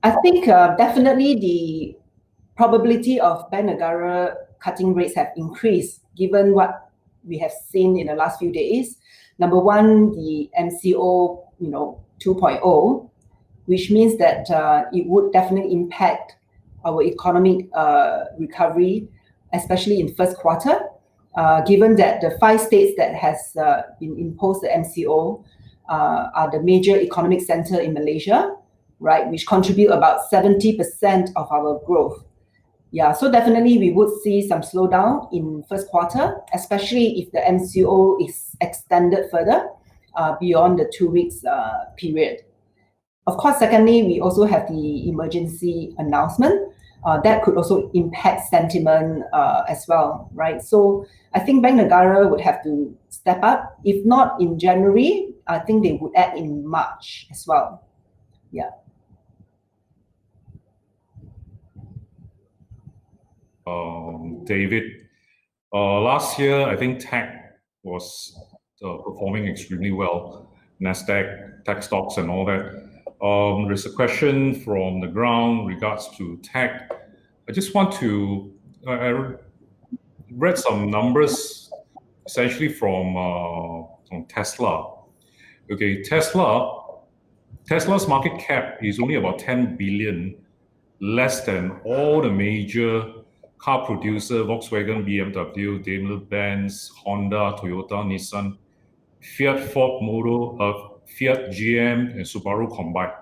Speaker 4: I think definitely the probability of Bank Negara cutting rates have increased given what we have seen in the last few days. Number one, the MCO 2.0, which means that it would definitely impact our economic recovery, especially in first quarter, given that the 5 states that has been imposed the MCO are the major economic center in Malaysia, right, which contribute about 70% of our growth. Yeah, so definitely we would see some slowdown in first quarter, especially if the MCO is extended further beyond the 2 weeks period. Of course, secondly, we also have the emergency announcement. That could also impact sentiment as well, right? So I think Bank Negara would have to step up. If not in January, I think they would add in March as well. Yeah.
Speaker 1: David, last year, I think tech was performing extremely well. Nasdaq, tech stocks and all that. There's a question from the ground regards to tech. I just want to, I read some numbers essentially from Tesla. Okay, Tesla's market cap is only about 10 billion, less than all the major car producer, Volkswagen, BMW, Daimler-Benz, Honda, Toyota, Nissan, Fiat, Ford, Fiat, GM, and Subaru combined.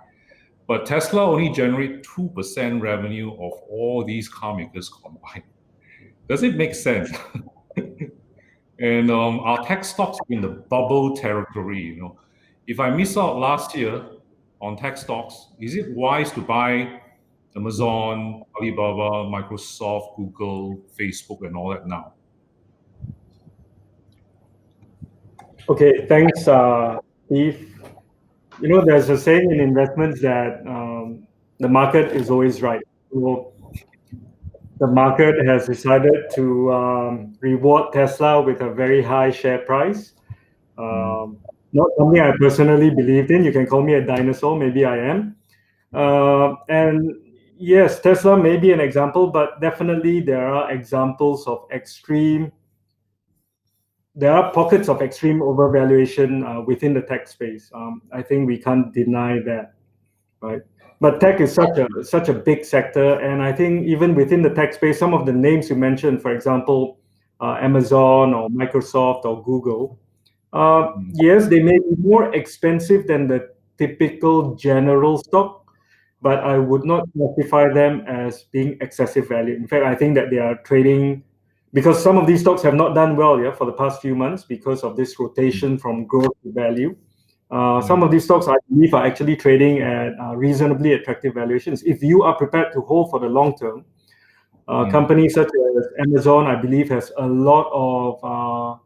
Speaker 1: But Tesla only generates 2% revenue of all these car makers combined. Does it make sense? And our tech stocks in the bubble territory. If I miss out last year on tech stocks, is it wise to buy Amazon, Alibaba, Microsoft, Google, Facebook, and all that now?
Speaker 3: Okay, thanks, Steve. There's a saying in investments that the market is always right. So the market has decided to reward Tesla with a very high share price. Not something I personally believed in. You can call me a dinosaur, maybe I am. And yes, Tesla may be an example, but definitely there are examples of there are pockets of extreme overvaluation within the tech space. I think we can't deny that, right? But tech is such a big sector, and I think even within the tech space, some of the names you mentioned, for example, Amazon or Microsoft or Google, yes, they may be more expensive than the typical general stock, but I would not classify them as being excessive value. In fact, I think that they are trading, because some of these stocks have not done well for the past few months because of this rotation from growth to value. Some of these stocks, I believe, are actually trading at reasonably attractive valuations. If you are prepared to hold for the long term, companies such as Amazon, I believe, has a lot of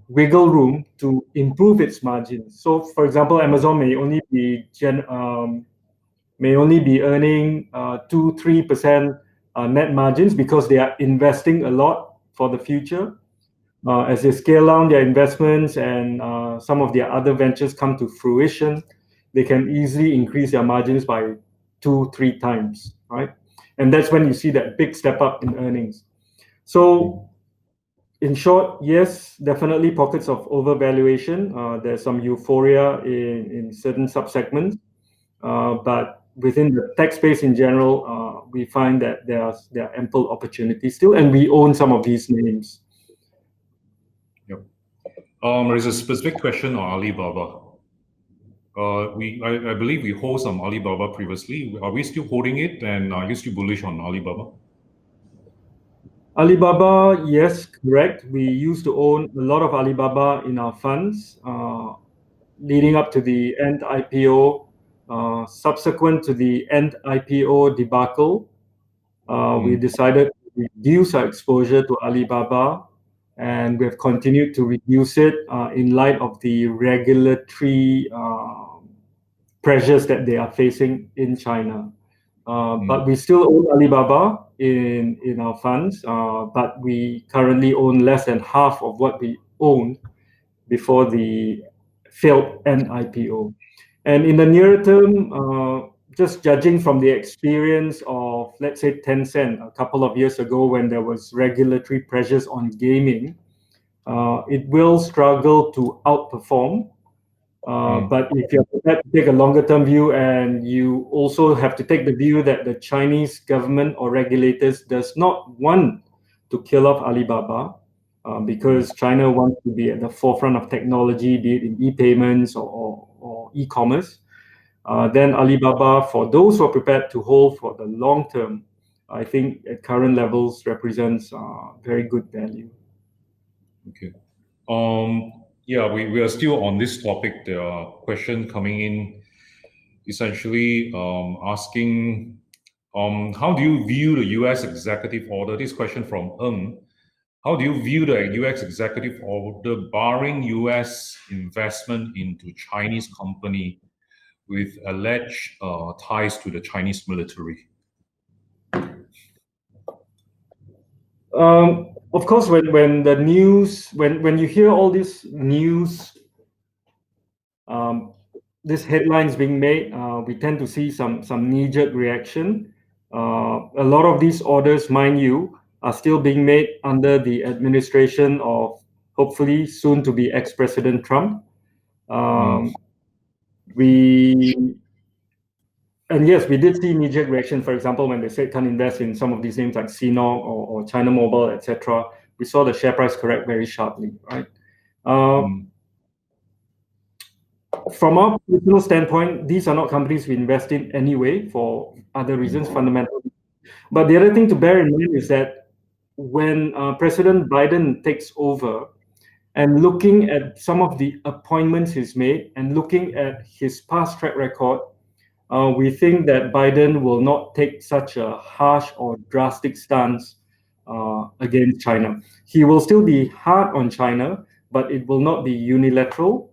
Speaker 3: wiggle room to improve its margins. So, for example, Amazon may only be earning 2-3% net margins because they are investing a lot for the future. As they scale down their investments and some of their other ventures come to fruition, they can easily increase their margins by 2-3 times, right? And that's when you see that big step up in earnings. So in short, yes, definitely pockets of overvaluation. There's some euphoria in certain subsegments, but within the tech space in general, we find that there are ample opportunities still, and we own some of these names.
Speaker 1: Yep. There is a specific question on Alibaba. I believe we hold some Alibaba previously. Are we still holding it, and are you still bullish on Alibaba?
Speaker 3: Alibaba, yes, correct. We used to own a lot of Alibaba in our funds, leading up to the end IPO. Subsequent to the end IPO debacle, we decided to reduce our exposure to Alibaba, and we've continued to reduce it in light of the regulatory pressures that they are facing in China. But we still own Alibaba in our funds, but we currently own less than half of what we owned before the failed end IPO. And in the near term, just judging from the experience of, let's say, Tencent a couple of years ago when there was regulatory pressures on gaming, it will struggle to outperform. But if you're prepared to take a longer term view, and you also have to take the view that the Chinese government or regulators does not want to kill off Alibaba, because China wants to be at the forefront of technology, be it in e-payments or e-commerce, then Alibaba, for those who are prepared to hold for the long term, I think at current levels represents very good value.
Speaker 1: Okay. Yeah, we are still on this topic. There are questions coming in, essentially asking, how do you view the U.S. executive order? This question from Ng. How do you view the U.S. executive order barring U.S. investment into Chinese company with alleged ties to the Chinese military?
Speaker 3: Of course, when the news, when you hear all this news, this headlines being made, we tend to see some knee-jerk reaction. A lot of these orders, mind you, are still being made under the administration of hopefully soon to be ex-President Trump. And yes, we did see knee-jerk reaction. For example, when they said can't invest in some of these names like CNOG or China Mobile, etc., we saw the share price correct very sharply, right? From our personal standpoint, these are not companies we invest in anyway for other reasons, fundamentally. But the other thing to bear in mind is that when President Biden takes over, and looking at some of the appointments he's made and looking at his past track record, we think that Biden will not take such a harsh or drastic stance against China. He will still be hard on China, but it will not be unilateral.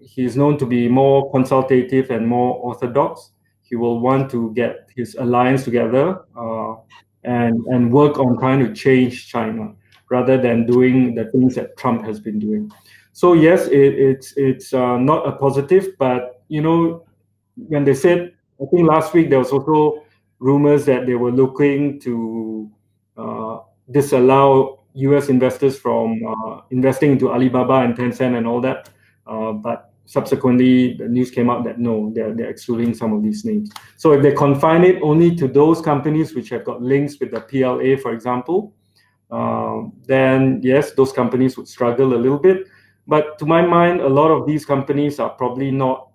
Speaker 3: He is known to be more consultative and more orthodox. He will want to get his alliance together and work on trying to change China rather than doing the things that Trump has been doing. So yes, it's not a positive, but you know, when they said, I think last week there was also rumors that they were looking to disallow US investors from investing into Alibaba and Tencent and all that. But subsequently, the news came out that no, they're excluding some of these names. So if they confine it only to those companies which have got links with the PLA, for example, then yes, those companies would struggle a little bit. But to my mind, a lot of these companies are probably not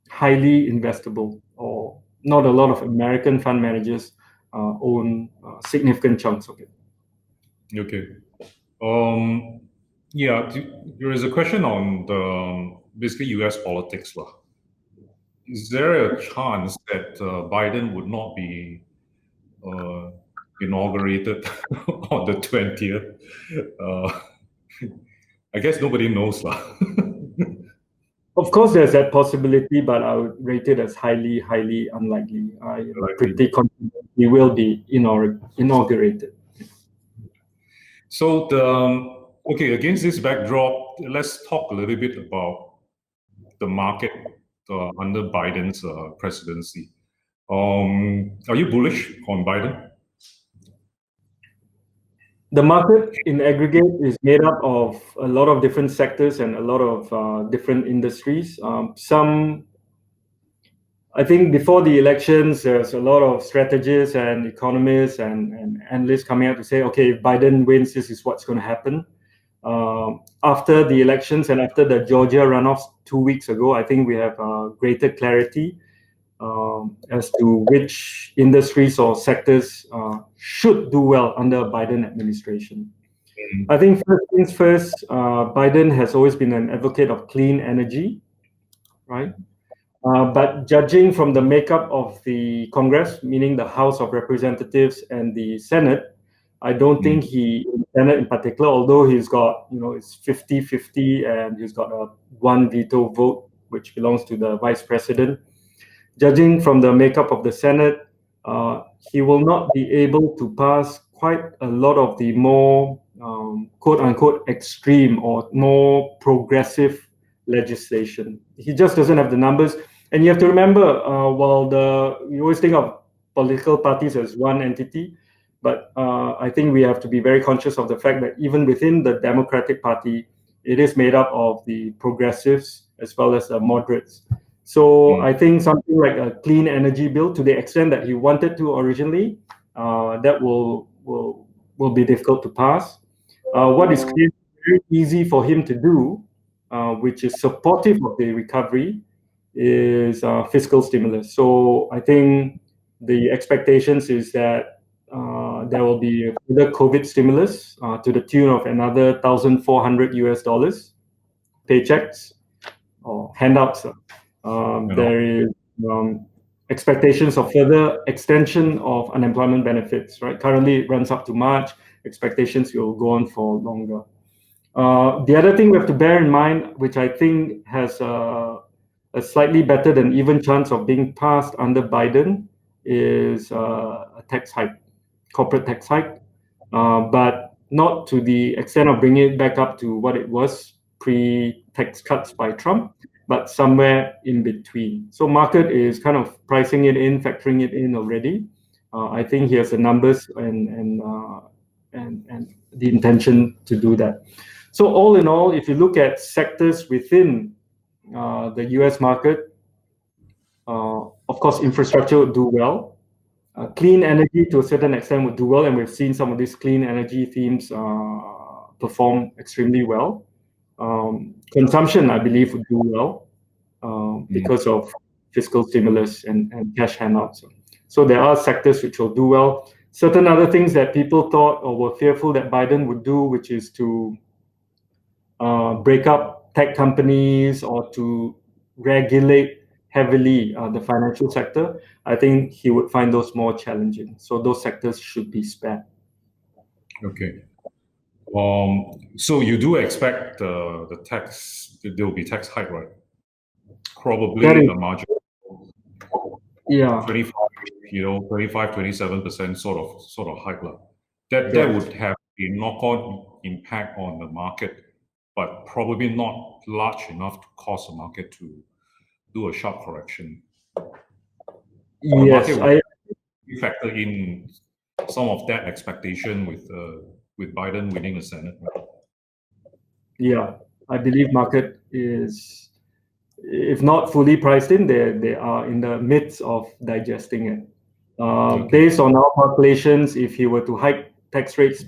Speaker 3: highly investable, or not a lot of American fund managers own significant chunks of it.
Speaker 1: Okay. Yeah, there is a question on the basically US politics. Is there a chance that Biden would not be inaugurated on the 20th? I guess nobody knows.
Speaker 3: Of course, there's that possibility, but I would rate it as highly, highly unlikely. I'm pretty confident he will be inaugurated.
Speaker 1: So okay, against this backdrop, let's talk a little bit about the market under Biden's presidency. Are you bullish on Biden?
Speaker 3: The market in aggregate is made up of a lot of different sectors and a lot of different industries. I think before the elections, there's a lot of strategists and economists and analysts coming out to say, okay, if Biden wins, this is what's going to happen. After the elections and after the Georgia runoffs 2 weeks ago, I think we have greater clarity as to which industries or sectors should do well under a Biden administration. I think first things first, Biden has always been an advocate of clean energy, right? But judging from the makeup of the Congress, meaning the House of Representatives and the Senate, I don't think the Senate in particular, although he's got, it's 50-50 and he's got a one veto vote, which belongs to the Vice President. Judging from the makeup of the Senate, he will not be able to pass quite a lot of the more quote-unquote extreme or more progressive legislation. He just doesn't have the numbers. And you have to remember, you always think of political parties as one entity, but I think we have to be very conscious of the fact that even within the Democratic Party, it is made up of the progressives as well as the moderates. So I think something like a clean energy bill, to the extent that he wanted to originally, that will be difficult to pass. What is clearly very easy for him to do, which is supportive of the recovery, is fiscal stimulus. So I think the expectations is that there will be further COVID stimulus to the tune of another $1,400 paychecks or handouts. There is expectations of further extension of unemployment benefits, right? Currently it runs up to March. Expectations will go on for longer. The other thing we have to bear in mind, which I think has a slightly better than even chance of being passed under Biden, is a tax hike, corporate tax hike, but not to the extent of bringing it back up to what it was pre-tax cuts by Trump, but somewhere in between. So market is kind of pricing it in, factoring it in already. I think he has the numbers and the intention to do that. So all in all, if you look at sectors within the US market, of course, infrastructure would do well. Clean energy to a certain extent would do well, and we've seen some of these clean energy themes perform extremely well. Consumption, I believe, would do well because of fiscal stimulus and cash handouts. So there are sectors which will do well. Certain other things that people thought or were fearful that Biden would do, which is to break up tech companies or to regulate heavily the financial sector, I think he would find those more challenging. So those sectors should be spared.
Speaker 1: Okay. So you do expect there will be tax hike, right? Probably a margin.
Speaker 3: Yeah.
Speaker 1: 25-27% sort of hike. That would have a knock-on impact on the market, but probably not large enough to cause the market to do a sharp correction.
Speaker 3: Yes, I
Speaker 1: factor in some of that expectation with Biden winning the Senate. Right? Yeah,
Speaker 3: I believe market is, if not fully priced in, they are in the midst of digesting it. Based on our calculations, if you were to hike tax rates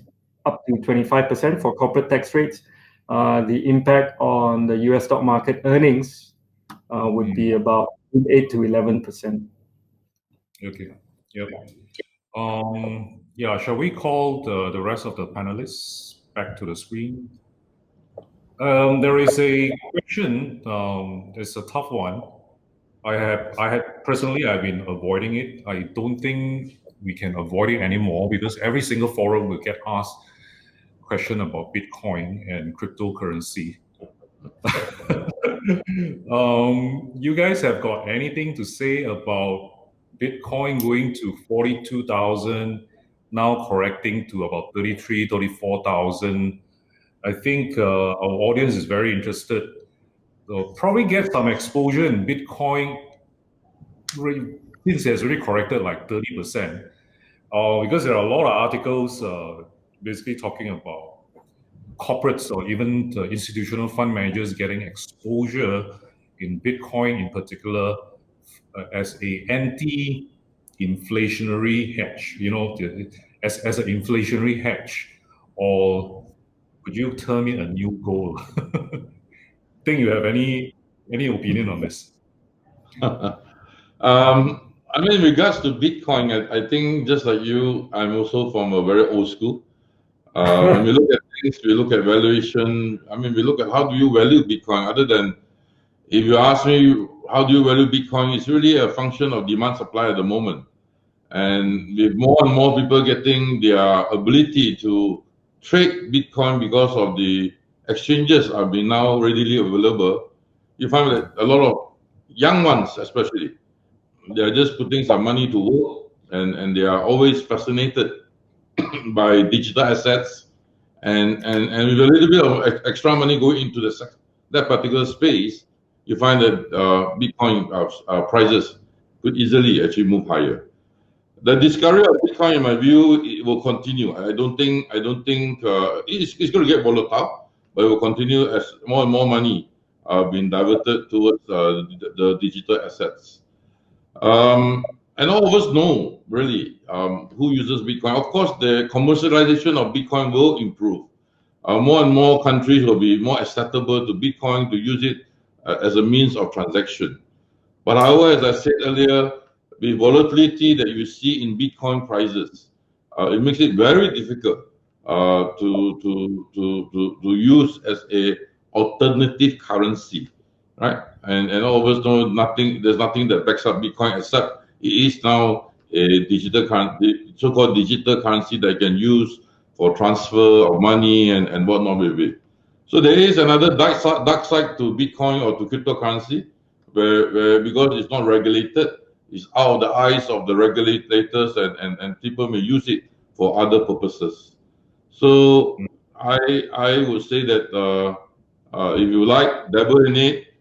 Speaker 3: up to 25% for corporate tax rates, the impact on the US stock market earnings would be about 8 to 11%.
Speaker 1: Okay. Yep. Shall we call the rest of the panelists back to the screen? There is a question. It's a tough one. I've been avoiding it. I don't think we can avoid it anymore because every single forum will get asked question about Bitcoin and cryptocurrency. You guys have got anything to say about Bitcoin going to 42,000, now correcting to about 33, 34,000. I think our audience is very interested. They'll probably get some exposure in Bitcoin since it has already corrected like 30%. Because there are a lot of articles basically talking about corporates or even the institutional fund managers getting exposure in Bitcoin in particular as a anti-inflationary hedge, as an inflationary hedge, or would you term it a new goal? Think you have any opinion on this?
Speaker 2: I mean, in regards to Bitcoin, I think just like you, I'm also from a very old school. When we look at things, we look at valuation. I mean, we look at how do you value Bitcoin, other than if you ask me how do you value Bitcoin, it's really a function of demand supply at the moment. And with more and more people getting their ability to trade Bitcoin because of the exchanges are being now readily available, you find that a lot of young ones, especially, they're just putting some money to work, and they are always fascinated by digital assets, and with a little bit of extra money going into that particular space, you find that Bitcoin prices could easily actually move higher. The discovery of Bitcoin, in my view, it will continue. I don't think it's going to get volatile, but it will continue as more and more money being diverted towards the digital assets. And all of us know really who uses Bitcoin. Of course, the commercialization of Bitcoin will improve. More and more countries will be more acceptable to Bitcoin to use it as a means of transaction. But however, as I said earlier, the volatility that you see in Bitcoin prices, it makes it very difficult to use as a alternative currency, right? And all of us know there's nothing that backs up Bitcoin except it is now a digital currency, so-called digital currency that you can use for transfer of money and whatnot with it. So there is another dark side to Bitcoin or to cryptocurrency, where because it's not regulated, it's out of the eyes of the regulators, and people may use it for other purposes. So I would say that if you like, dabble in it,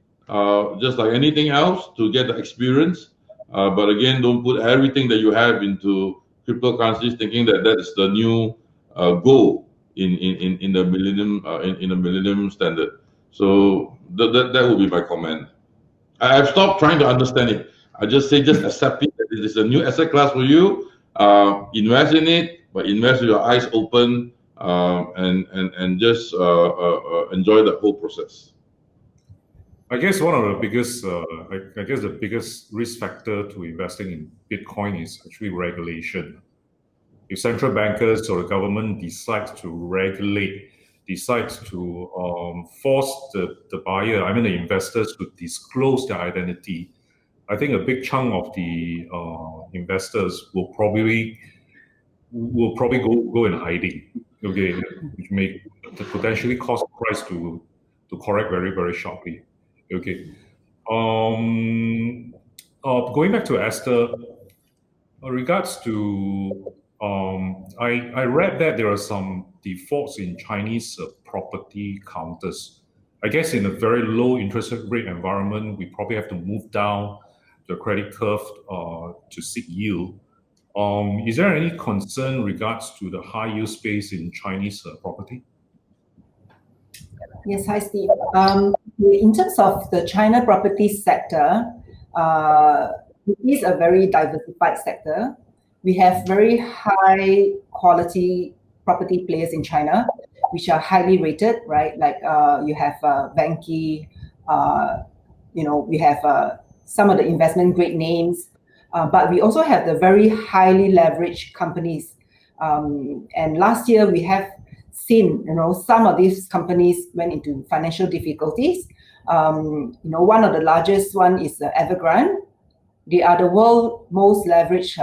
Speaker 2: just like anything else, to get the experience. But again, don't put everything that you have into cryptocurrencies, thinking that that's the new goal in the millennium standard. So that would be my comment. I've stopped trying to understand it. I just say just accept it. That it is a new asset class for you. Invest in it, but invest with your eyes open, and just enjoy the whole process.
Speaker 1: I guess one of the biggest, the biggest risk factor to investing in Bitcoin is actually regulation. If central bankers or the government decides to force the buyer, the investors, to disclose their identity, I think a big chunk of the investors will probably go in hiding. Okay, which may potentially cause the price to correct very, very sharply. Okay. Going back to Esther, regards to I read that there are some defaults in Chinese property counters. I guess in a very low interest rate environment, we probably have to move down the credit curve to seek yield. Is there any concern regards to the high yield space in Chinese property?
Speaker 4: Yes, hi Steve. In terms of the China property sector, it is a very diversified sector. We have very high quality property players in China, which are highly rated, right? Like you have Vanke, we have some of the investment grade names, but we also have the very highly leveraged companies. And last year we have seen, some of these companies went into financial difficulties. One of the largest one is Evergrande. They are the world's most leveraged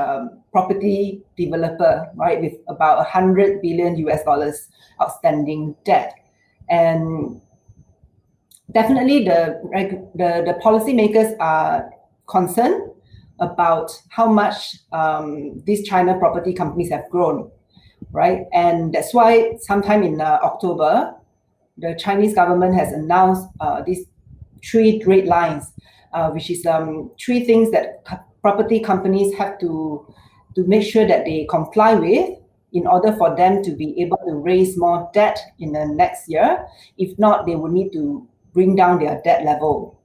Speaker 4: property developer, right, with about $100 billion outstanding debt. And definitely the policymakers are concerned about how much these China property companies have grown. right? And that's why sometime in October, the Chinese government has announced these 3 red lines, which is 3 things that property companies have to make sure that they comply with in order for them to be able to raise more debt in the next year. If not, they will need to bring down their debt level.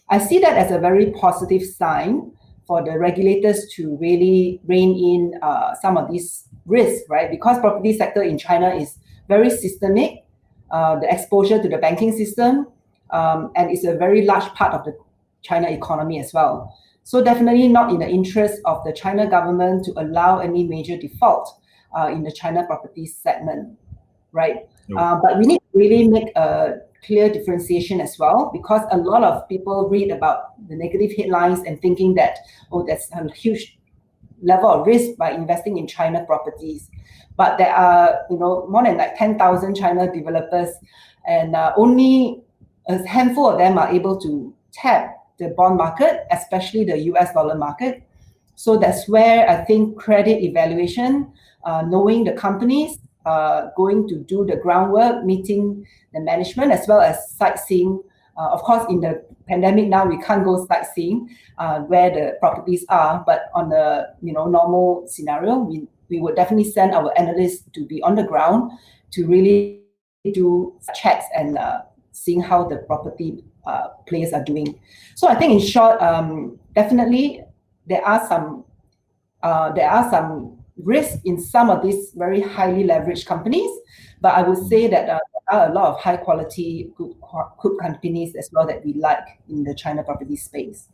Speaker 4: I see that as a very positive sign for the regulators to really rein in some of these risks, right? Because property sector in China is very systemic, the exposure to the banking system, and it's a very large part of the China economy as well. So definitely not in the interest of the China government to allow any major default in the China property segment, right? But we need to really make a clear differentiation as well, because a lot of people read about the negative headlines and thinking that, oh, there's a huge level of risk by investing in China properties. But there are, more than like 10,000 China developers, and only a handful of them are able to tap the bond market, especially the US dollar market. So that's where I think credit evaluation, knowing the companies, going to do the groundwork, meeting the management, as well as sightseeing. Of course, in the pandemic now, we can't go sightseeing where the properties are, but on the normal scenario, we would definitely send our analysts to be on the ground to really do checks and seeing how the property players are doing. So I think in short, definitely there are some risk in some of these very highly leveraged companies, but I would say that there are a lot of high quality, good companies as well that we like in the China property space.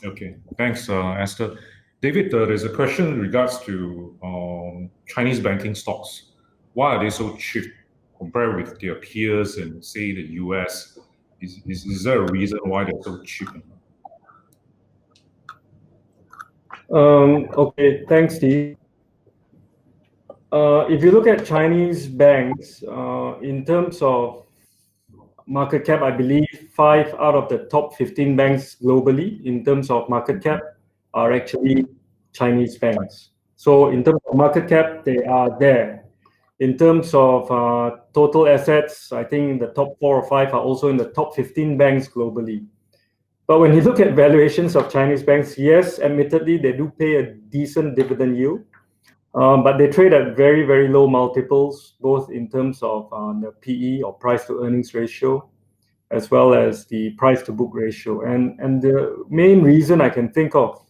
Speaker 1: Okay, thanks, Esther. David, there's a question in regards to Chinese banking stocks. Why are they so cheap compared with their peers in, say, the US? Is there a reason why they're so cheap?
Speaker 3: Okay, thanks, Steve. If you look at Chinese banks, in terms of market cap, I believe 5 out of the top 15 banks globally in terms of market cap are actually Chinese banks. So in terms of market cap, they are there. In terms of total assets, I think the top 4 or 5 are also in the top 15 banks globally. But when you look at valuations of Chinese banks, yes, admittedly, they do pay a decent dividend yield. But they trade at very, very low multiples, both in terms of the PE or price to earnings ratio, as well as the price to book ratio. And the main reason I can think of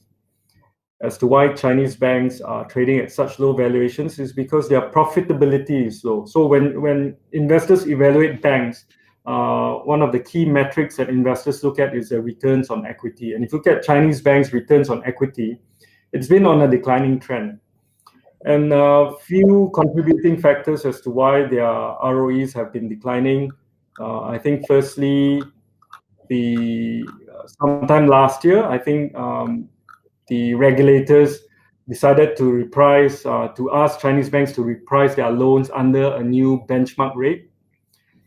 Speaker 3: as to why Chinese banks are trading at such low valuations is because their profitability is low. So when investors evaluate banks, one of the key metrics that investors look at is their returns on equity. And if you look at Chinese banks' returns on equity, it's been on a declining trend. And a few contributing factors as to why their ROEs have been declining. I think firstly, sometime last year, I think the regulators decided to reprice, to ask Chinese banks to reprice their loans under a new benchmark rate.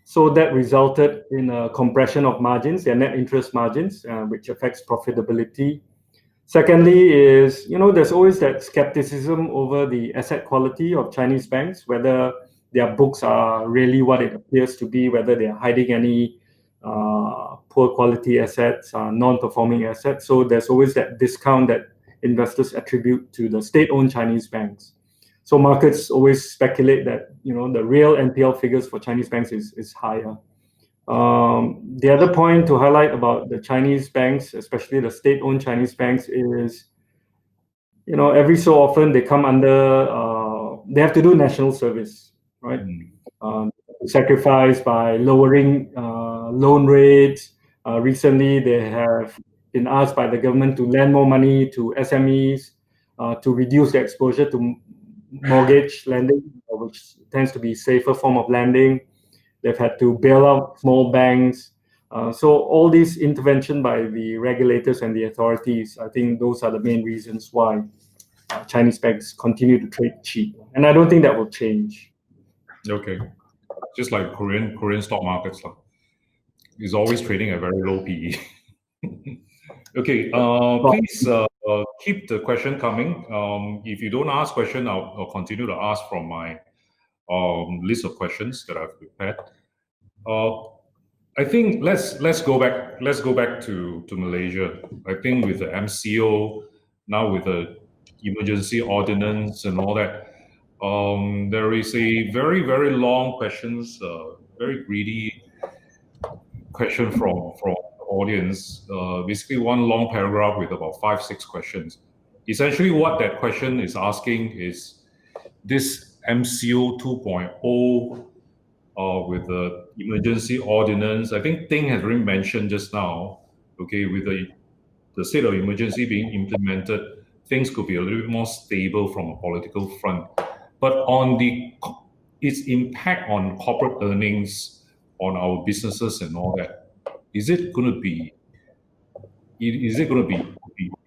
Speaker 3: So that resulted in a compression of margins, their net interest margins, which affects profitability. Secondly is, there's always that skepticism over the asset quality of Chinese banks, whether their books are really what it appears to be, whether they're hiding any poor quality assets, non-performing assets. So there's always that discount that investors attribute to the state-owned Chinese banks. So markets always speculate that, the real NPL figures for Chinese banks is higher. The other point to highlight about the Chinese banks, especially the state-owned Chinese banks, is, every so often they come under, they have to do national service, right? Sacrifice by lowering loan rates. Recently, they have been asked by the government to lend more money to SMEs, to reduce the exposure to mortgage lending, which tends to be a safer form of lending. They've had to bail out small banks. So all these intervention by the regulators and the authorities, I think those are the main reasons why Chinese banks continue to trade cheap. And I don't think that will change.
Speaker 1: Okay. Just like Korean stock markets, is always trading at very low PE. Okay, please keep the question coming. If you don't ask question, I'll continue to ask from my list of questions that I've prepared. I think let's go back to Malaysia. I think with the MCO now, with the emergency ordinance and all that, there is a very long questions, very greedy question from the audience. Basically, one long paragraph with about 5-6 questions. Essentially, what that question is asking is this MCO 2.0. With the emergency ordinance, I think Ting has already mentioned just now, okay, with the state of emergency being implemented, things could be a little bit more stable from a political front. But on its impact on corporate earnings, on our businesses and all that, is it going to be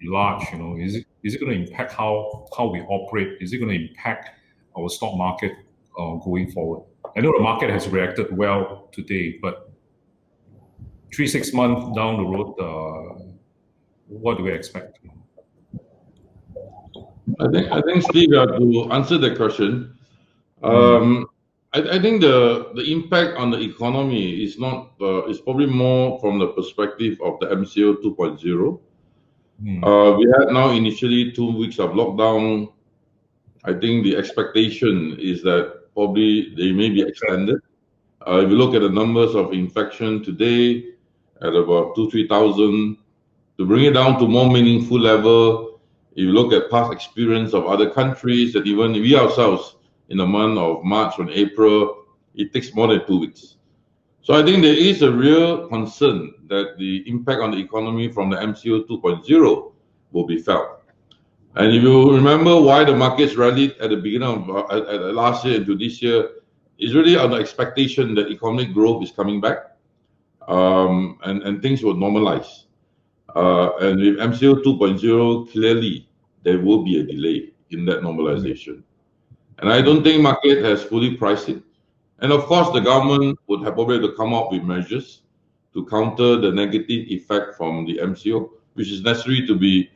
Speaker 1: large? You know, is it going to impact how we operate? Is it going to impact our stock market going forward? I know the market has reacted well today, but 3-6 months down the road, what do we expect?
Speaker 2: I think Steve, to answer the question, I think the impact on the economy is not is probably more from the perspective of the MCO 2.0. We had now initially 2 weeks of lockdown. I think the expectation is that probably they may be extended. If you look at the numbers of infection today at about 2,000-3,000, to bring it down to more meaningful level, if you look at past experience of other countries, that even we ourselves in the month of March and April, it takes more than 2 weeks. So I think there is a real concern that the impact on the economy from the MCO 2.0 will be felt. And if you remember why the markets rallied at the beginning of last year into this year, is really on the expectation that economic growth is coming back, and things will normalize. And with MCO 2.0, clearly there will be a delay in that normalization. And I don't think market has fully priced it. And of course, the government would have probably to come up with measures to counter the negative effect from the MCO, which is necessary to be.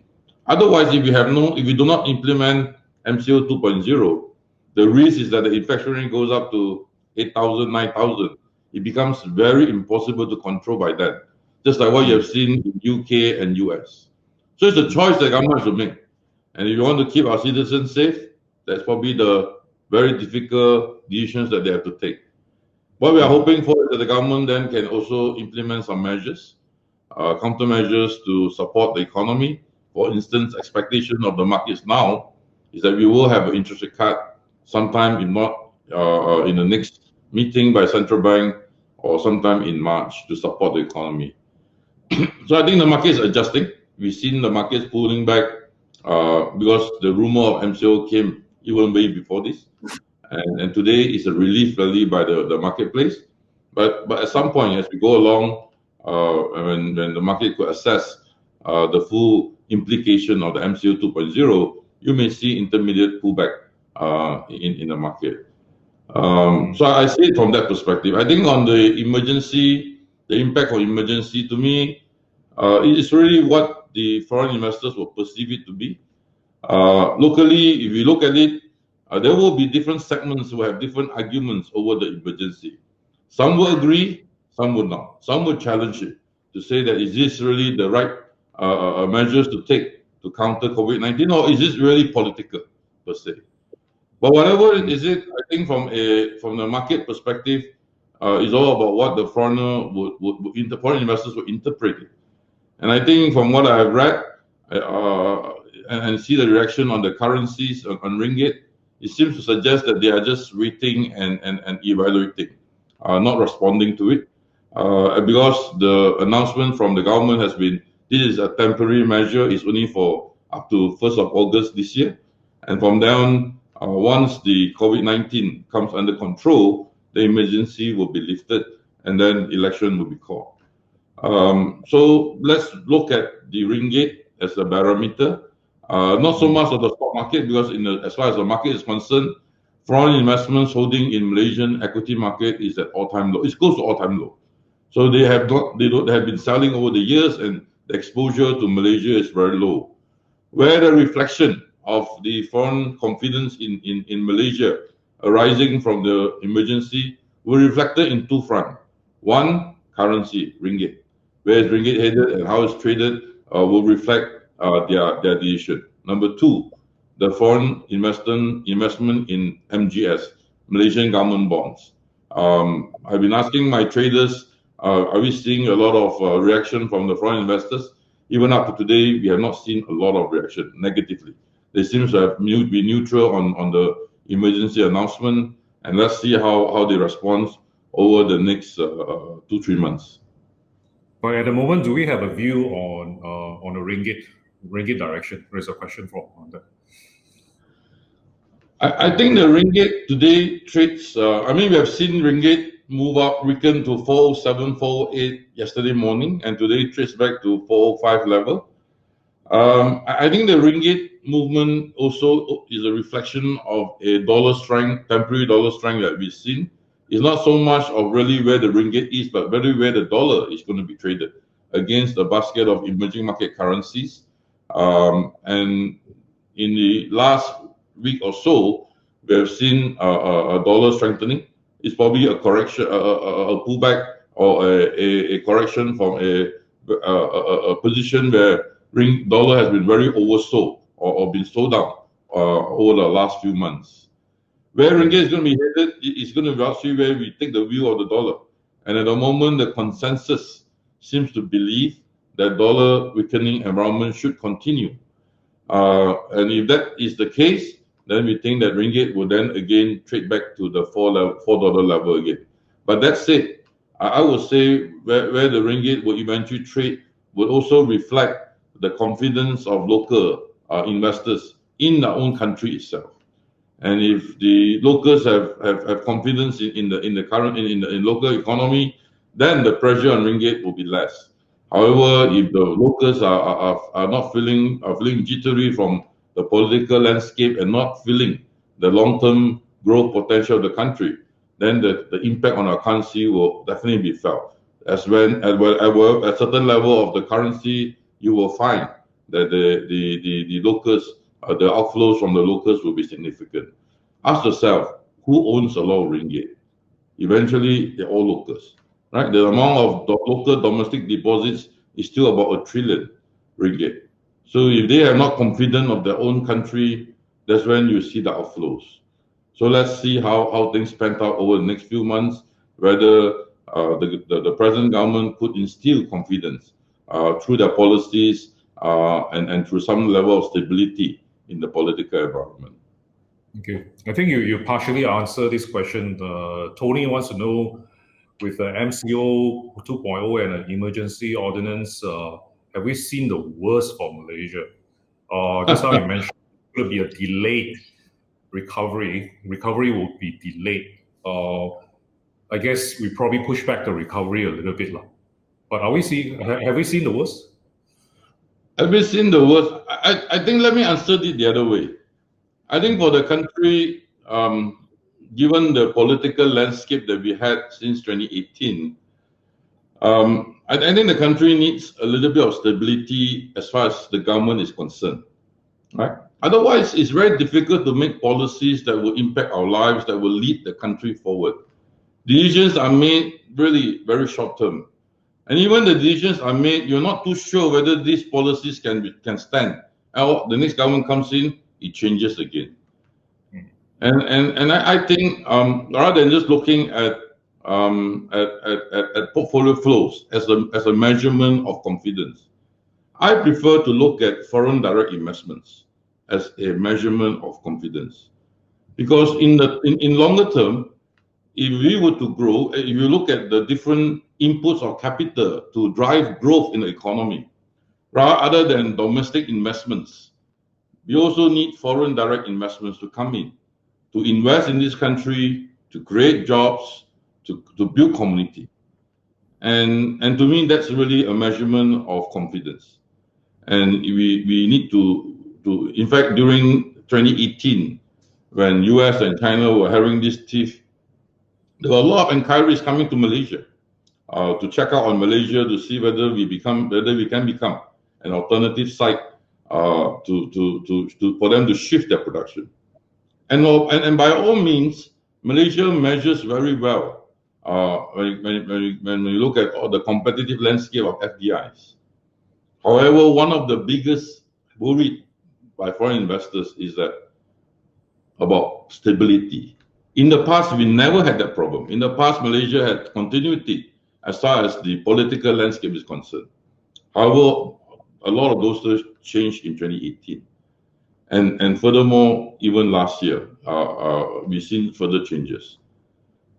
Speaker 2: Otherwise, if you do not implement MCO 2.0, the risk is that the infection rate goes up to 8,000, 9,000. It becomes very impossible to control by then, just like what you have seen in UK and US. So it's a choice the government has to make. And if you want to keep our citizens safe, that's probably the very difficult decisions that they have to take. What we are hoping for is that the government then can also implement some measures, countermeasures to support the economy. For instance, expectation of the markets now is that we will have an interest rate cut sometime, if not in the next meeting by central bank, or sometime in March to support the economy. So I think the market is adjusting. We've seen the markets pulling back because the rumor of MCO came even way before this. And today is a relief rally by the marketplace. But at some point, as we go along, when the market could assess the full implication of the MCO 2.0, you may see intermediate pullback in the market. So I see it from that perspective. I think on the emergency, the impact of emergency, to me, it is really what the foreign investors will perceive it to be. Locally, if you look at it, there will be different segments who have different arguments over the emergency. Some will agree, some will not. Some will challenge it to say that is this really the right measures to take to counter COVID-19, or is this really political per se? But whatever it is, I think from the market perspective, is all about what the foreign investors will interpret it. And I think from what I have read and see the reaction on the currencies on ringgit, it seems to suggest that they are just waiting and evaluating, not responding to it, because the announcement from the government has been this is a temporary measure. It's only for up to 1st of August this year, and from then once the COVID-19 comes under control, the emergency will be lifted, and then election will be called. So let's look at the ringgit as a barometer. Not so much of the stock market, because as far as the market is concerned, foreign investments holding in Malaysian equity market is at all-time low. It's close to all-time low. So they have been selling over the years, and the exposure to Malaysia is very low. where the reflection of the foreign confidence in Malaysia arising from the emergency were reflected in two fronts. One, currency, ringgit. Where is ringgit headed and how it's traded will reflect their decision. Number two, the foreign investment in MGS, Malaysian government bonds. I've been asking my traders, are we seeing a lot of reaction from the foreign investors? Even up to today, we have not seen a lot of reaction negatively. They seem to have be neutral on the emergency announcement, and let's see how they respond over the next 2-3 months.
Speaker 1: But at the moment, do we have a view on the ringgit direction? There's a question on that.
Speaker 2: I think the ringgit today trades. We have seen ringgit move up, weaken to 407, 408 yesterday morning, and today trades back to 405 level. I think the ringgit movement also is a reflection of a dollar strength, temporary dollar strength that we've seen. It's not so much of really where the ringgit is, but really where the dollar is going to be traded against the basket of emerging market currencies. And in the last week or so, we have seen a dollar strengthening. It's probably a correction, a pullback, or a correction from a position where dollar has been very oversold or been sold down over the last few months. Where ringgit is going to be headed, it's going to be actually where we take the view of the dollar. And at the moment, the consensus seems to believe that dollar weakening environment should continue. And if that is the case, then we think that ringgit will then again trade back to the $4 level again. But that said, I would say where the ringgit will eventually trade would also reflect the confidence of local investors in their own country itself. And if the locals have confidence in the current local economy, then the pressure on ringgit will be less. However, if the locals are not feeling jittery from the political landscape and not feeling the long-term growth potential of the country, then the impact on our currency will definitely be felt. As when at a certain level of the currency, you will find that the locals, the outflows from the locals will be significant. Ask yourself, who owns a lot of ringgit? Eventually, they're all locals, right? The amount of local domestic deposits is still about 1 trillion ringgit. So if they are not confident of their own country, that's when you see the outflows. So let's see how things pan out over the next few months, whether the present government could instill confidence through their policies and through some level of stability in the political environment.
Speaker 1: Okay, I think you partially answered this question. Tony wants to know, with the MCO 2.0 and an emergency ordinance, have we seen the worst for Malaysia? Just now you mentioned it will be a delayed recovery. Recovery will be delayed. I guess we probably push back the recovery a little bit. But have we seen the worst?
Speaker 2: Have we seen the worst? I think let me answer it the other way. I think for the country, given the political landscape that we had since 2018, I think the country needs a little bit of stability as far as the government is concerned, right? Otherwise, it's very difficult to make policies that will impact our lives, that will lead the country forward. Decisions are made really very short term. And even the decisions are made, you're not too sure whether these policies can stand. Or the next government comes in, it changes again. And I think rather than just looking at portfolio flows as a measurement of confidence, I prefer to look at foreign direct investments as a measurement of confidence, because in longer term, if we were to grow, if you look at the different inputs of capital to drive growth in the economy, rather than domestic investments, we also need foreign direct investments to come in, to invest in this country, to create jobs, to build community. And to me, that's really a measurement of confidence. And we need to, in fact, during 2018, when US and China were having this tiff, there were a lot of inquiries coming to Malaysia to check out on Malaysia to see whether we can become an alternative site for them to shift their production. And by all means, Malaysia measures very well when we look at all the competitive landscape of FDIs. However, one of the biggest worried by foreign investors is that about stability. In the past, we never had that problem. In the past, Malaysia had continuity as far as the political landscape is concerned. However, a lot of those things changed in 2018. And furthermore, even last year, we've seen further changes.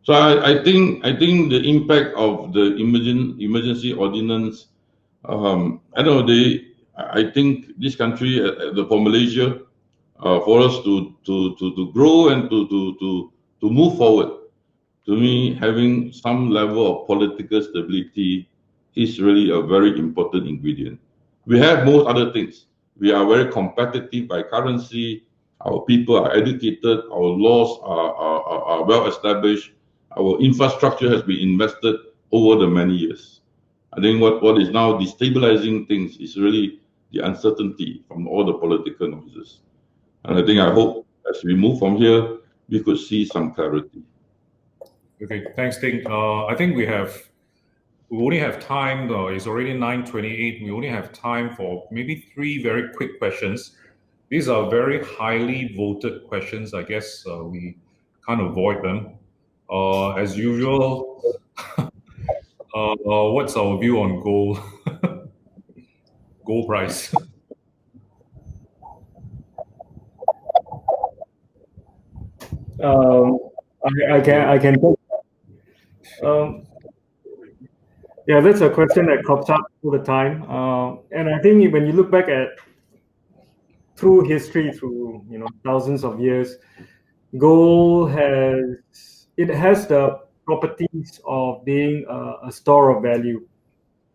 Speaker 2: So I think the impact of the emergency ordinance, I don't know, I think this country, for Malaysia, for us to grow and to move forward, to me, having some level of political stability is really a very important ingredient. We have most other things. We are very competitive by currency. Our people are educated. Our laws are well established. Our infrastructure has been invested over the many years. I think what is now destabilizing things is really the uncertainty from all the political noises. And I hope as we move from here, we could see some clarity.
Speaker 1: Okay, thanks, Ting. I think we only have time. It's already 9:28. We only have time for maybe 3 very quick questions. These are very highly voted questions. I guess we can't avoid them. As usual, what's our view on gold? Gold price.
Speaker 3: I can take. Yeah, that's a question that crops up all the time, and I think when you look back at through history, through thousands of years, gold has the properties of being a store of value,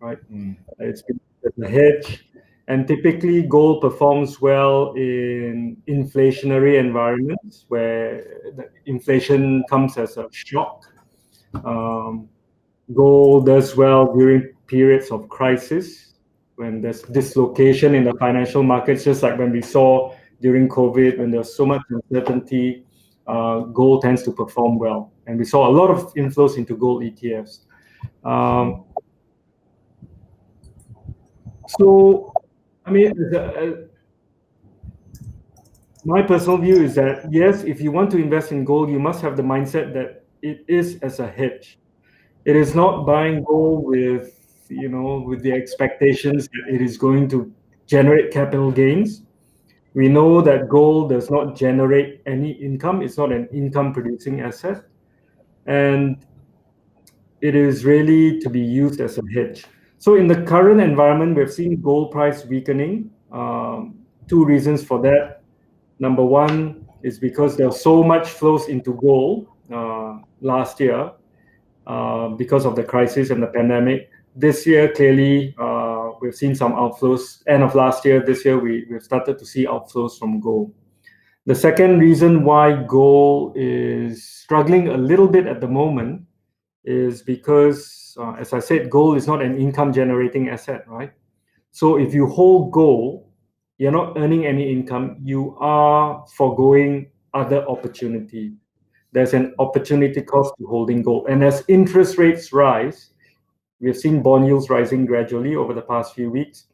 Speaker 3: right? It's been a hedge, and typically gold performs well in inflationary environments where the inflation comes as a shock. Gold does well during periods of crisis when there's dislocation in the financial markets, just like when we saw during COVID, when there's so much uncertainty, gold tends to perform well. And we saw a lot of inflows into gold ETFs. So, I mean, my personal view is that, yes, if you want to invest in gold, you must have the mindset that it is as a hedge. It is not buying gold with the expectations that it is going to generate capital gains. We know that gold does not generate any income. It's not an income producing asset. And it is really to be used as a hedge. So in the current environment, we've seen gold price weakening. 2 reasons for that. Number one is because there was so much flows into gold last year because of the crisis and the pandemic. This year, clearly, we've seen some outflows. End of last year, this year, we've started to see outflows from gold. The second reason why gold is struggling a little bit at the moment is because, as I said, gold is not an income-generating asset, right? So if you hold gold, you're not earning any income. You are foregoing other opportunity. There's an opportunity cost to holding gold. And as interest rates rise, we've seen bond yields rising gradually over the past few weeks.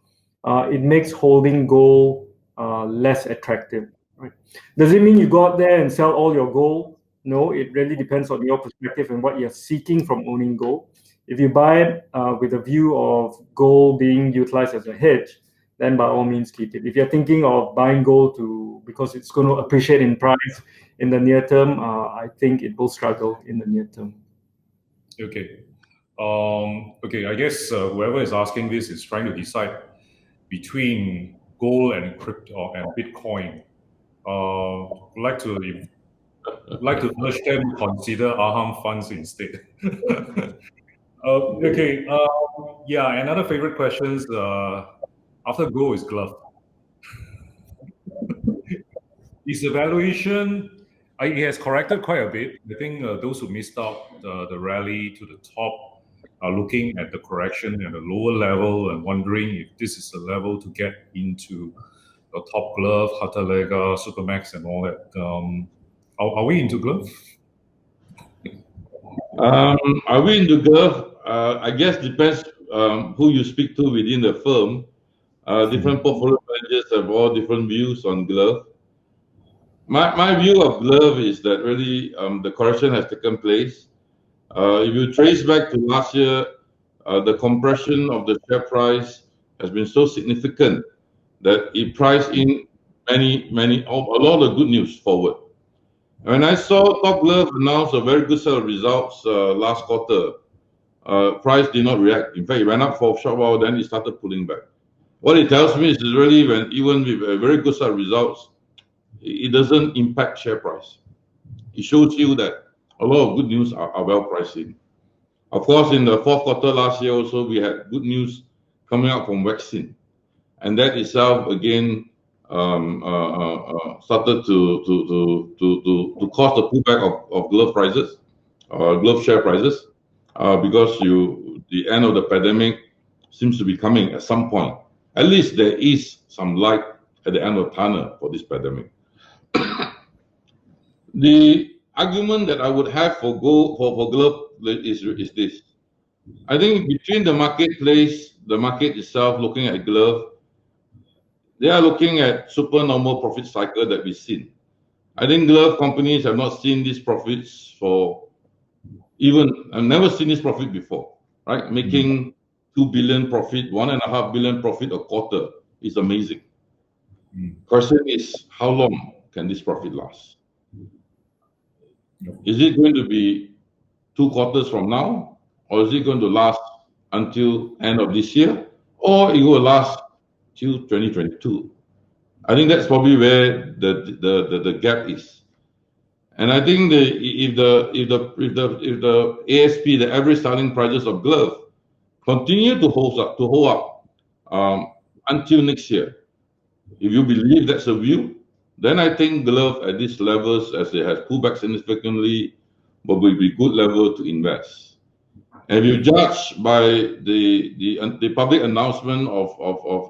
Speaker 3: It makes holding gold less attractive. Right? Does it mean you go out there and sell all your gold? No, it really depends on your perspective and what you're seeking from owning gold. If you buy it with a view of gold being utilized as a hedge, then by all means keep it. If you're thinking of buying gold because it's going to appreciate in price in the near term, I think it will struggle in the near term.
Speaker 1: Okay. Okay, I guess whoever is asking this is trying to decide between gold and crypto and Bitcoin. Like to urge them to consider Aham funds instead. Okay. Yeah, another favorite question is after gold is glove. Is the valuation? It has corrected quite a bit. I think those who missed out the rally to the top are looking at the correction at a lower level and wondering if this is the level to get into. Top Glove, Hartalega, Supermax, and all that. Are we into glove?
Speaker 2: Are we into glove? I guess depends who you speak to within the firm. Different portfolio managers have all different views on glove. My view of glove is that really the correction has taken place. If you trace back to last year, the compression of the share price has been so significant that it priced in a lot of good news forward. When I saw Top Glove announce a very good set of results last quarter, price did not react. In fact, it went up for a short while, then it started pulling back. What it tells me is really when even with a very good set of results, it doesn't impact share price. It shows you that a lot of good news are well priced in. Of course, in the fourth quarter last year also, we had good news coming out from vaccine. And that itself, again, started to cause the pullback of glove prices, glove share prices, because the end of the pandemic seems to be coming at some point. At least there is some light at the end of the tunnel for this pandemic. The argument that I would have for glove is this. I think between the marketplace, the market itself looking at glove, they are looking at supernormal profit cycle that we've seen. I think glove companies have not seen these profits I've never seen this profit before, right? Making 2 billion profit, 1.5 billion profit a quarter is amazing. Question is, how long can this profit last? Is it going to be 2 quarters from now, or is it going to last until end of this year, or it will last till 2022? I think that's probably where the gap is. And I think if the ASP, the average selling prices of glove, continue to hold up until next year, if you believe that's a view, then I think glove at these levels, as it has pulled back significantly, will be good level to invest. And if you judge by the public announcement of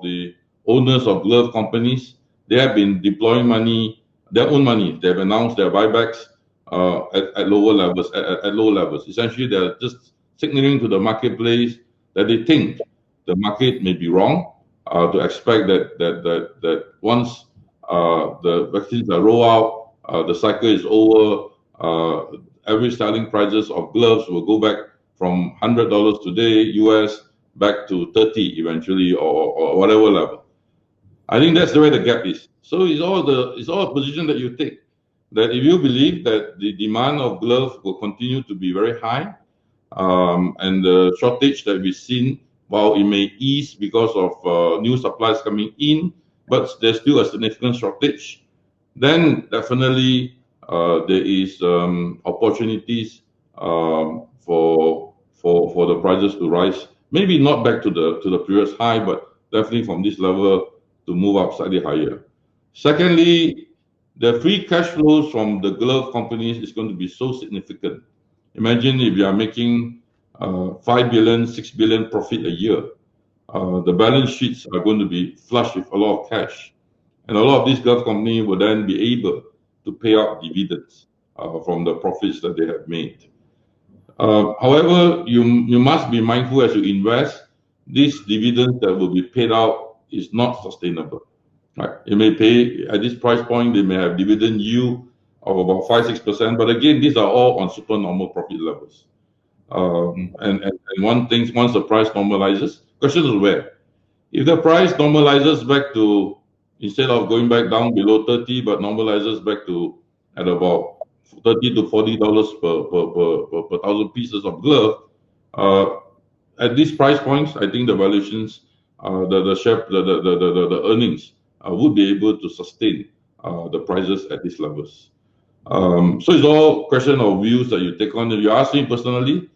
Speaker 2: the owners of glove companies, they have been deploying money, their own money. They have announced their buybacks at lower levels, at low levels. Essentially, they're just signaling to the marketplace that they think the market may be wrong to expect that once the vaccines are rolled out, the cycle is over, average selling prices of gloves will go back from $100 today, US, back to 30 eventually, or whatever level. I think that's the way the gap is. So it's all a position that you take. That if you believe that the demand of gloves will continue to be very high, and the shortage that we've seen, while it may ease because of new supplies coming in, but there's still a significant shortage, then definitely there is opportunities for the prices to rise. Maybe not back to the previous high, but definitely from this level to move up slightly higher. Secondly, the free cash flows from the glove companies is going to be so significant. Imagine if you are making 5 billion, 6 billion profit a year. The balance sheets are going to be flush with a lot of cash. And a lot of these glove companies will then be able to pay out dividends from the profits that they have made. However, you must be mindful as you invest, these dividends that will be paid out is not sustainable. Right? It may pay at this price point, they may have dividend yield of about 5-6%, but again, these are all on supernormal profit levels. And one thing, once the price normalizes, question is where? If the price normalizes back to, instead of going back down below 30, but normalizes back to at about $30 to $40 per thousand pieces of glove, at these price points, I think the valuations, the earnings would be able to sustain the prices at these levels. So it's all question of views that you take on. If you ask me personally,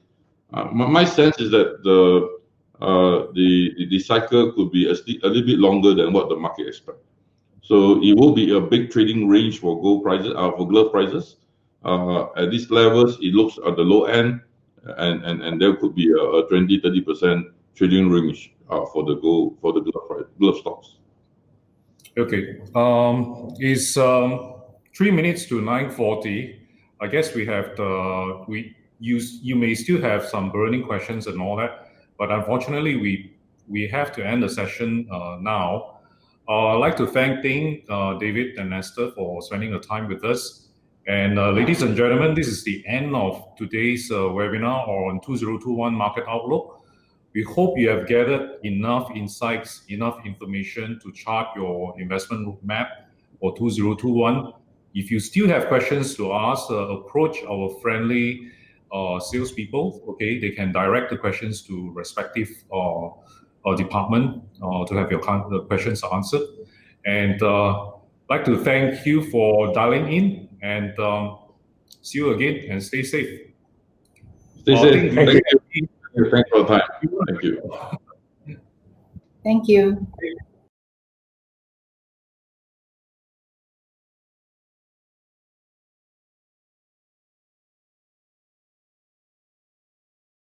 Speaker 2: my sense is that the cycle could be a little bit longer than what the market expects. So it will be a big trading range for gold prices, for glove prices. At these levels, it looks at the low end, and there could be a 20-30% trading range for the glove stocks.
Speaker 1: Okay. It's 3 minutes to 9:40. I guess we have you may still have some burning questions and all that, but unfortunately we have to end the session now. I'd like to thank Ting, David, and Esther for spending the time with us. And ladies and gentlemen, this is the end of today's webinar on 2021 Market Outlook. We hope you have gathered enough insights, enough information to chart your investment roadmap for 2021. If you still have questions to ask, approach our friendly salespeople. Okay, they can direct the questions to respective department to have your questions answered. And I'd like to thank you for dialing in, and see you again, and stay safe.
Speaker 2: Stay safe.
Speaker 3: Thank you.
Speaker 2: Thanks for the time. Thank you.
Speaker 4: Thank you.